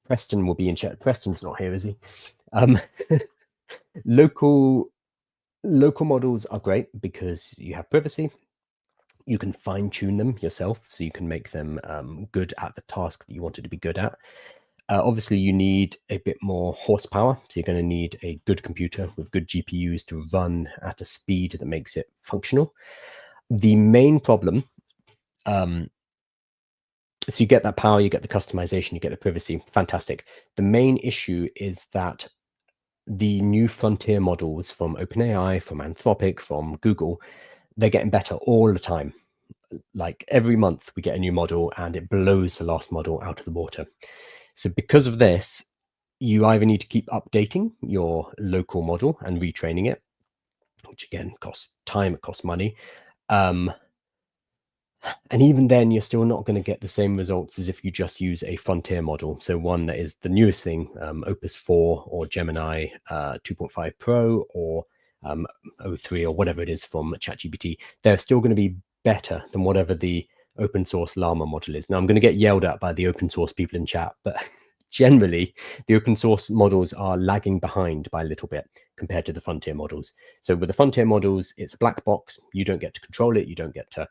Preston. Will be in chat. Preston's not here, is he? Local models are great because you have privacy. You can fine tune them yourself, so you can make them good at the task that you want it to be good at. Obviously, you need a bit more horsepower, so you're going to need a good computer with good GPUs to run at a speed that makes it functional. The main problem, so you get that power, you get the customization, you get the privacy, fantastic. The main issue is that the new frontier models from OpenAI, from Anthropic, from Google, they're getting better all the time. Like every month we get a new model and it blows the last model out of the water. So because of this, you either need to keep updating your local model and retraining it, which again costs time, it costs money. And even then, you're still not going to get the same results as if you just use a frontier model. So one that is the newest thing, Opus 4 or Gemini 2.5 Pro or O3 or whatever it is from ChatGPT. They're still going to be better than whatever the open source Llama model is. Now, I'm going to get yelled at by the open source people in chat, but generally, the open source models are lagging behind by a little bit compared to the frontier models. So with the frontier models, it's a black box. You don't get to control it. You don't get to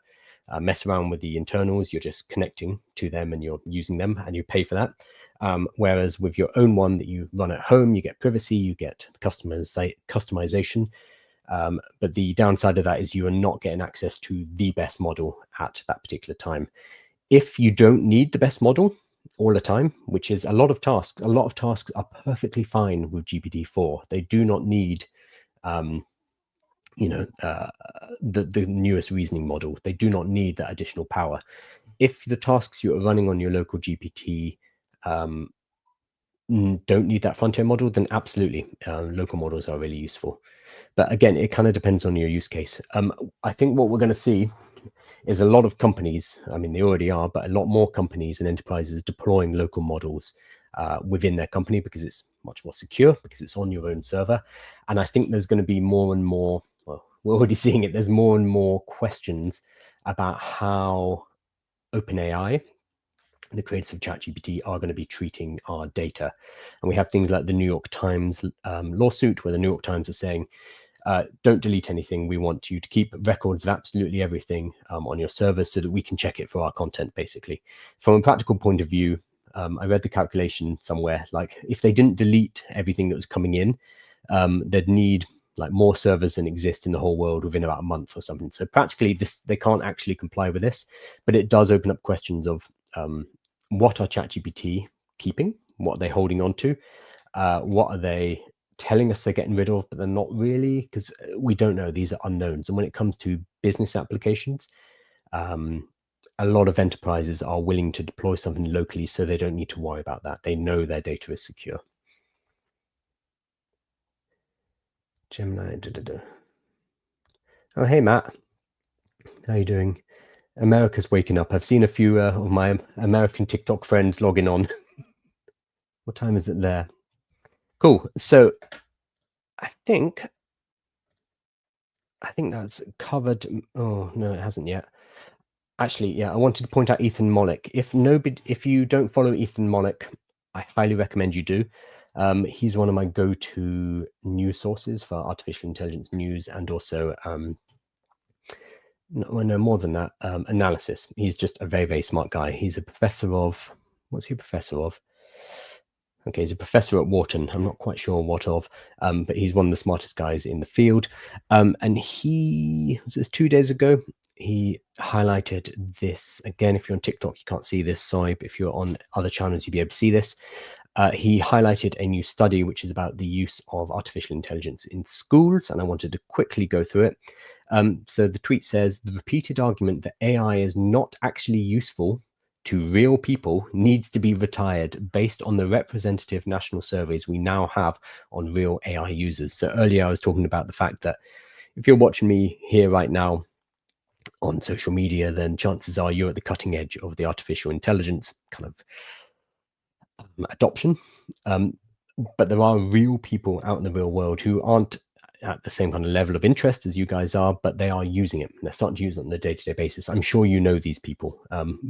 mess around with the internals. You're just connecting to them and you're using them and you pay for that. Whereas with your own one that you run at home, you get privacy, you get customization. But the downside of that is you are not getting access to the best model at that particular time. If you don't need the best model all the time, which is a lot of tasks are perfectly fine with GPT-4. They do not need the newest reasoning model. They do not need that additional power. If the tasks you are running on your local GPT don't need that frontier model, then absolutely, local models are really useful. But again, it kind of depends on your use case. I think what we're going to see is a lot of companies, I mean, they already are, but a lot more companies and enterprises deploying local models within their company because it's much more secure, because it's on your own server. And I think there's going to be more and more, well, we're already seeing it, there's more and more questions about how OpenAI, the creators of ChatGPT, are going to be treating our data. And we have things like the New York Times lawsuit, where the New York Times are saying, don't delete anything. We want you to keep records of absolutely everything on your servers so that we can check it for our content, basically. From a practical point of view, I read the calculation somewhere, like if they didn't delete everything that was coming in, they'd need like more servers than exist in the whole world within about a month or something. So practically they can't actually comply with this, but it does open up questions of what are ChatGPT keeping? What are they holding on to? What are they telling us they're getting rid of, but they're not really, because we don't know. These are unknowns. And when it comes to business applications, a lot of enterprises are willing to deploy something locally so they don't need to worry about that. They know their data is secure. Gemini. Oh, hey, Matt. How you doing? America's waking up. I've seen a few of my American TikTok friends logging on. What time is it there? Cool. So I think that's covered. Oh, no, it hasn't yet. Actually, yeah, I wanted to point out Ethan Mollick. If you don't follow Ethan Mollick, I highly recommend you do. He's one of my go-to news sources for artificial intelligence news, and also no more than that, analysis. He's just a very, very smart guy. He's a professor of, what's he a professor of? Okay, he's a professor at Wharton. I'm not quite sure what of, but he's one of the smartest guys in the field. And was this 2 days ago, he highlighted this. Again, if you're on TikTok, you can't see this. Sorry, but if you're on other channels, you'll be able to see this. He highlighted a new study, which is about the use of artificial intelligence in schools, and I wanted to quickly go through it. So the tweet says, the repeated argument that AI is not actually useful to real people needs to be retired based on the representative national surveys we now have on real AI users. So earlier I was talking about the fact that if you're watching me here right now on social media, then chances are you're at the cutting edge of the artificial intelligence kind of adoption. But there are real people out in the real world who aren't at the same kind of level of interest as you guys are, but they are using it. They're starting to use it on a day-to-day basis. I'm sure you know these people,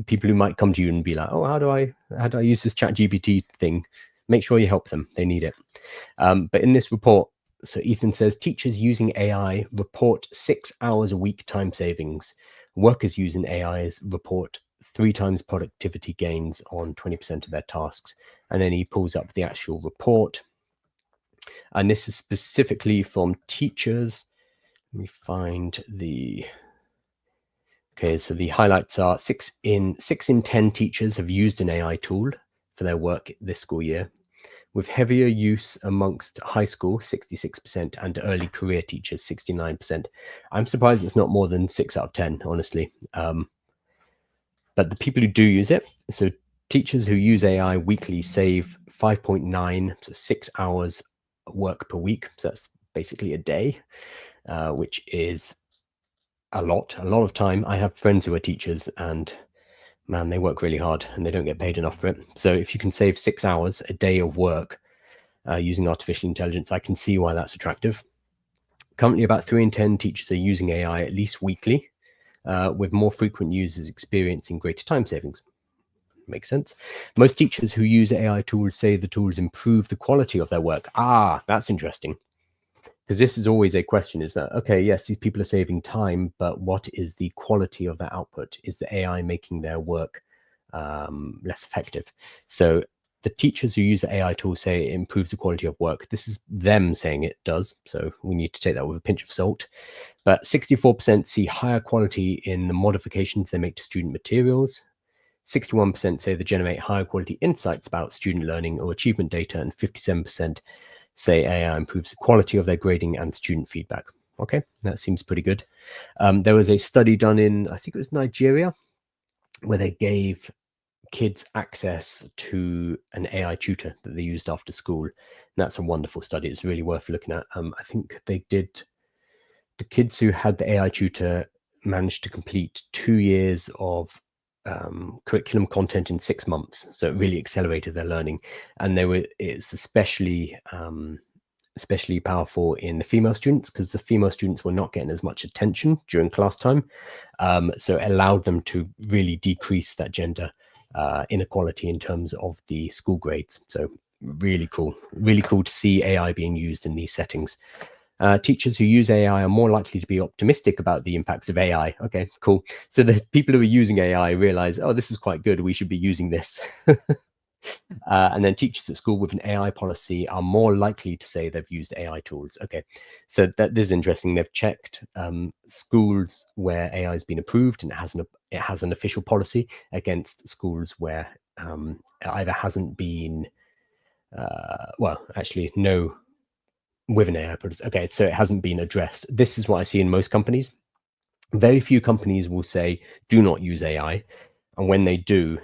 people who might come to you and be like, oh, how do I use this ChatGPT thing? Make sure you help them. They need it. But in this report, so Ethan says, teachers using AI report 6 hours a week time savings. Workers using AIs report 3 times productivity gains on 20% of their tasks. And then he pulls up the actual report. And this is specifically from teachers. Let me find the... Okay, so the highlights are 6 in 10 teachers have used an AI tool for their work this school year, with heavier use amongst high school, 66%, and early career teachers, 69%. I'm surprised it's not more than 6 out of 10, honestly. But the people who do use it, so teachers who use AI weekly save 5.9, so 6 hours work per week. So that's basically a day, which is a lot of time. I have friends who are teachers, and man, they work really hard and they don't get paid enough for it. So if you can save 6 hours a day of work using artificial intelligence, I can see why that's attractive. Currently, about 3 in 10 teachers are using AI at least weekly, with more frequent users experiencing greater time savings. Makes sense. Most teachers who use AI tools say the tools improve the quality of their work. Ah, that's interesting. Because this is always a question, is that, okay, yes, these people are saving time, but what is the quality of their output? Is the AI making their work less effective? So the teachers who use the AI tool say it improves the quality of work. This is them saying it does, so we need to take that with a pinch of salt. But 64% see higher quality in the modifications they make to student materials. 61% say they generate higher quality insights about student learning or achievement data, and 57% say AI improves the quality of their grading and student feedback. Okay, that seems pretty good. There was a study done in, I think it was Nigeria, where they gave kids access to an AI tutor that they used after school. And that's a wonderful study. It's really worth looking at. I think they did, the kids who had the AI tutor managed to complete 2 years of curriculum content in 6 months. So it really accelerated their learning. And it's especially powerful in the female students, because the female students were not getting as much attention during class time. So it allowed them to really decrease that gender inequality in terms of the school grades. So really cool to see AI being used in these settings. Teachers who use AI are more likely to be optimistic about the impacts of AI. Okay, cool. So the people who are using AI realize, oh, this is quite good, we should be using this. And then teachers at school with an AI policy are more likely to say they've used AI tools. Okay, so this is interesting. They've checked schools where AI has been approved and it has an official policy, against schools where it either hasn't been, well, actually, no, with an AI policy. Okay, so it hasn't been addressed. This is what I see in most companies. Very few companies will say, do not use AI. And when they do,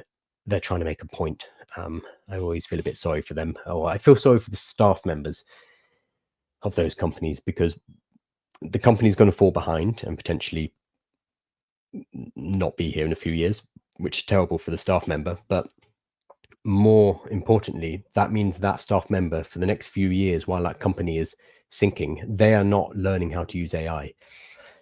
they're trying to make a point. I always feel a bit sorry for them. Or I feel sorry for the staff members of those companies, because the company's going to fall behind and potentially not be here in a few years, which is terrible for the staff member. But more importantly, that means that staff member, for the next few years, while that company is sinking, they are not learning how to use AI.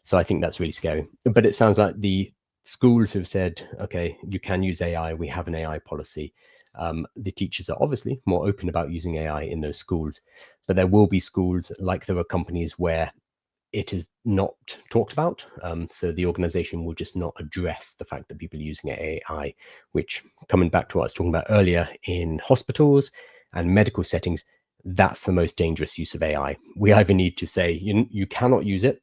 So I think that's really scary. But it sounds like the schools have said, okay, you can use AI. We have an AI policy. The teachers are obviously more open about using AI in those schools, but there will be schools, like there are companies, where it is not talked about. So the organization will just not address the fact that people are using AI, which, coming back to what I was talking about earlier, in hospitals and medical settings, that's the most dangerous use of AI. We either need to say you cannot use it,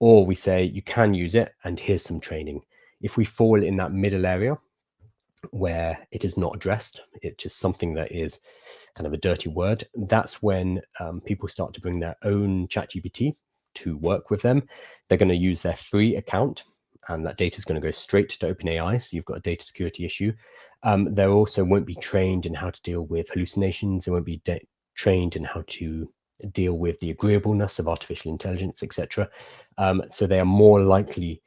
or we say you can use it and here's some training. If we fall in that middle area where it is not addressed, it's just something that is kind of a dirty word, that's when people start to bring their own ChatGPT to work with them. They're going to use their free account, and that data is going to go straight to OpenAI. So you've got a data security issue. They also won't be trained in how to deal with hallucinations. They won't be trained in how to deal with the agreeableness of artificial intelligence, etc. So they are more likely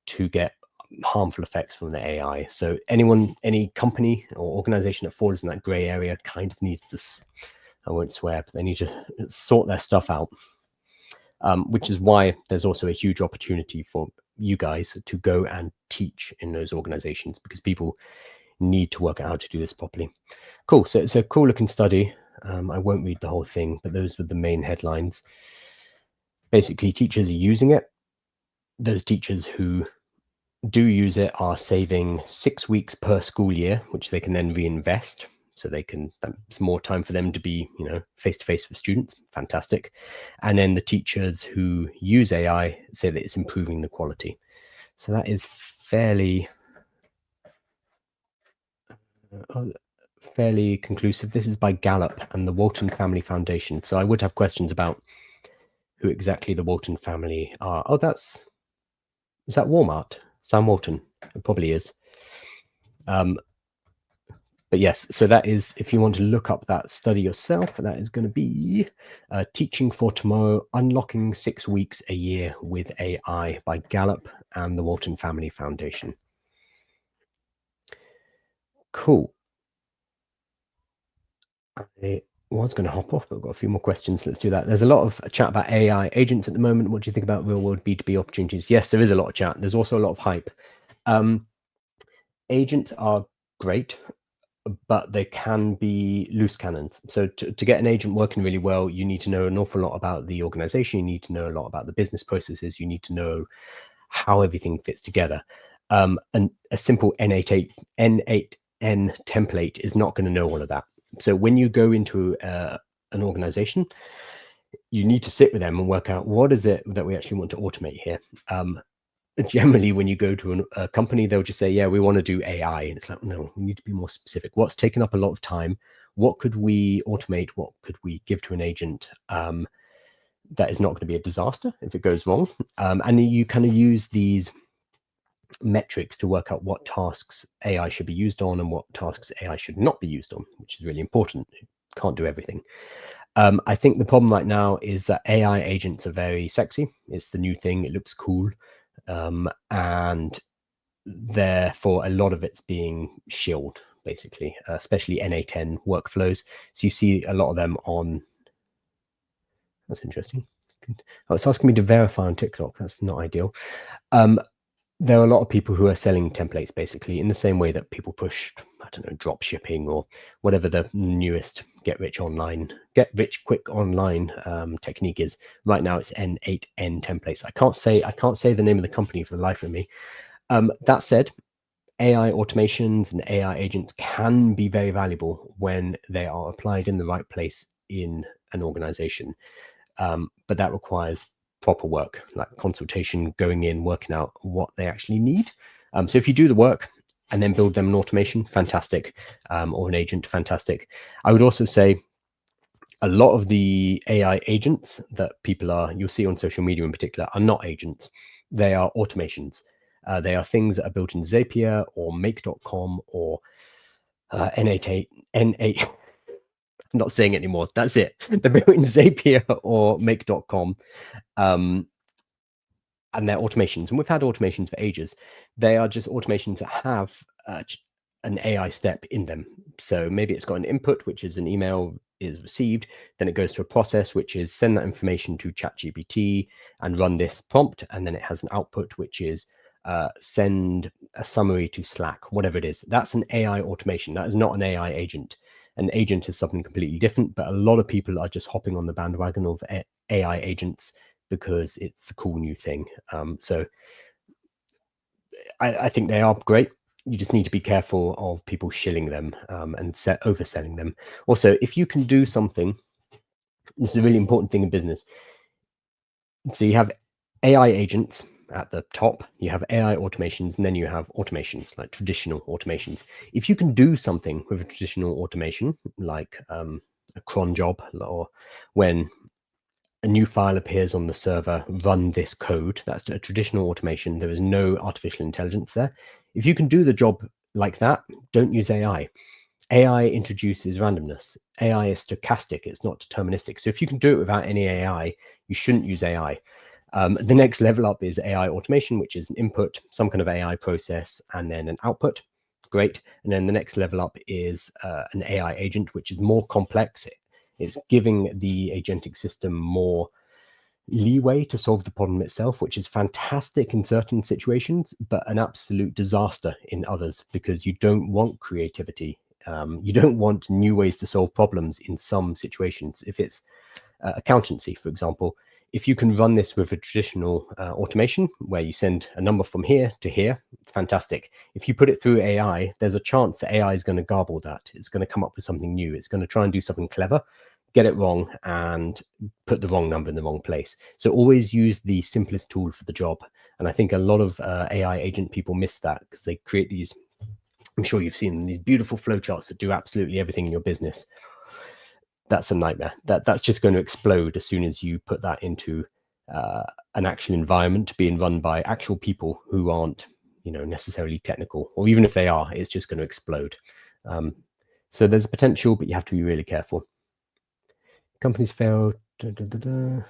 to get harmful effects from the AI. So any company or organization that falls in that gray area kind of needs to, I won't swear, but they need to sort their stuff out. Which is why there's also a huge opportunity for you guys to go and teach in those organizations, because people need to work out how to do this properly. Cool. So it's a cool looking study. I won't read the whole thing, but those were the main headlines. Basically, teachers are using it. Those teachers who do use it are saving 6 weeks per school year, which they can then reinvest. So that's more time for them to be, face to face with students. Fantastic. And then the teachers who use AI say that it's improving the quality. So that is fairly conclusive. This is by Gallup and the Walton Family Foundation. So I would have questions about who exactly the Walton family are. Oh, is that Walmart? Sam Walton? It probably is. But yes, so that is, if you want to look up that study yourself, that is going to be Teaching for Tomorrow, Unlocking 6 Weeks a Year with AI by Gallup and the Walton Family Foundation. Cool. I was going to hop off, but I've got a few more questions. Let's do that. There's a lot of chat about AI agents at the moment. What do you think about real world B2B opportunities? Yes, there is a lot of chat. There's also a lot of hype. Agents are great, but they can be loose cannons. So to get an agent working really well, you need to know an awful lot about the organization. You need to know a lot about the business processes. You need to know how everything fits together. And a simple N8N template is not going to know all of that. So when you go into an organization, you need to sit with them and work out, what is it that we actually want to automate here? Generally, when you go to a company, they'll just say, yeah, we want to do AI. And it's like, no, we need to be more specific. What's taken up a lot of time? What could we automate? What could we give to an agent that is not going to be a disaster if it goes wrong? And you kind of use these metrics to work out what tasks AI should be used on and what tasks AI should not be used on, which is really important. It can't do everything. I think the problem right now is that AI agents are very sexy. It's the new thing. It looks cool. and therefore a lot of it's being shilled, basically, especially NA10 workflows. So you see a lot of them on. That's interesting. Oh, it's asking me to verify on TikTok. That's not ideal. There are a lot of people who are selling templates, basically, in the same way that people push, I don't know, drop shipping or whatever the newest get rich quick online technique is. Right now, it's N8N templates. I can't say the name of the company for the life of me. That said, AI automations and AI agents can be very valuable when they are applied in the right place in an organization. But that requires proper work, like consultation, going in, working out what they actually need. So if you do the work and then build them an automation, fantastic, or an agent, fantastic. I would also say a lot of the AI agents that you'll see on social media in particular, are not agents. They are automations. They are things that are built in Zapier or Make.com or N8. I'm not saying it anymore. That's it. They're built in Zapier or Make.com. And they're automations. And we've had automations for ages. They are just automations that have an AI step in them. So maybe it's got an input, which is an email is received. Then it goes to a process, which is send that information to ChatGPT and run this prompt. And then it has an output, which is send a summary to Slack, whatever it is. That's an AI automation. That is not an AI agent. An agent is something completely different, but a lot of people are just hopping on the bandwagon of AI agents because it's the cool new thing. So I think they are great. You just need to be careful of people shilling them and overselling them. Also, if you can do something, this is a really important thing in business. So you have AI agents at the top, you have AI automations, and then you have automations, like traditional automations. If you can do something with a traditional automation, like a cron job, or when a new file appears on the server, run this code, that's a traditional automation. There is no artificial intelligence there. If you can do the job like that, don't use AI. AI introduces randomness. AI is stochastic, it's not deterministic. So if you can do it without any AI, you shouldn't use AI. The next level up is AI automation, which is an input, some kind of AI process, and then an output. Great. And then the next level up is an AI agent, which is more complex. It's giving the agentic system more leeway to solve the problem itself, which is fantastic in certain situations, but an absolute disaster in others, because you don't want creativity. You don't want new ways to solve problems in some situations. If it's accountancy, for example, if you can run this with a traditional automation where you send a number from here to here, fantastic. If you put it through AI, there's a chance that AI is going to garble that. It's going to come up with something new. It's going to try and do something clever, get it wrong, and put the wrong number in the wrong place. So always use the simplest tool for the job. And I think a lot of AI agent people miss that, because they create these, I'm sure you've seen them, these beautiful flowcharts that do absolutely everything in your business. That's a nightmare. That's just going to explode as soon as you put that into an actual environment being run by actual people who aren't, necessarily technical, or even if they are, it's just going to explode. So there's a potential, but you have to be really careful. Companies fail. Can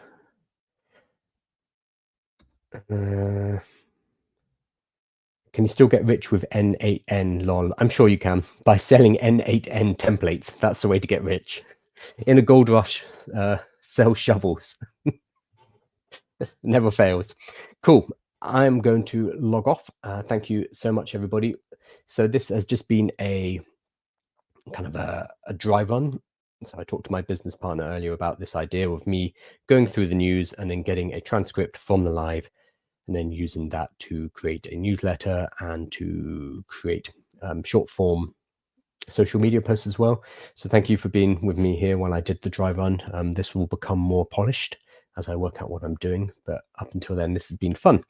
you still get rich with N8N? Lol. I'm sure you can, by selling N8N templates. That's the way to get rich. In a gold rush, sell shovels. Never fails. Cool. I'm going to log off. Thank you so much, everybody. So this has just been a kind of a dry run. So I talked to my business partner earlier about this idea of me going through the news and then getting a transcript from the live, and then using that to create a newsletter and to create short form social media posts as well. So thank you for being with me here while I did the dry run. This will become more polished as I work out what I'm doing, but up until then, this has been fun.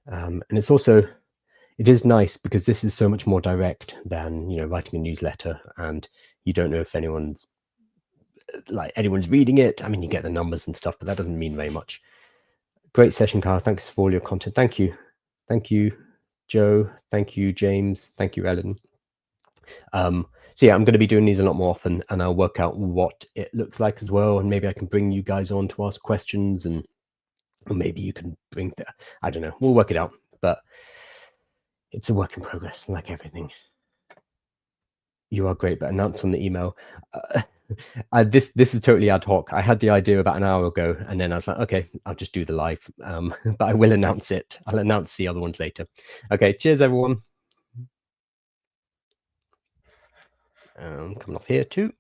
And it is nice because this is so much more direct than, writing a newsletter, and you don't know if anyone's reading it. I mean, you get the numbers and stuff, but that doesn't mean very much. Great session, Carl. Thanks for all your content. Thank you. Thank you, Joe. Thank you, James. Thank you, Ellen. So yeah, I'm going to be doing these a lot more often, and I'll work out what it looks like as well, and maybe I can bring you guys on to ask questions and Or maybe you can bring the, I don't know, we'll work it out, but it's a work in progress, like everything. You are great, but announce on the email. This is totally ad hoc. I had the idea about an hour ago, and then I was like, okay, I'll just do the live. But I will announce it. I'll announce the other ones later. Okay, cheers, everyone. Coming off here too.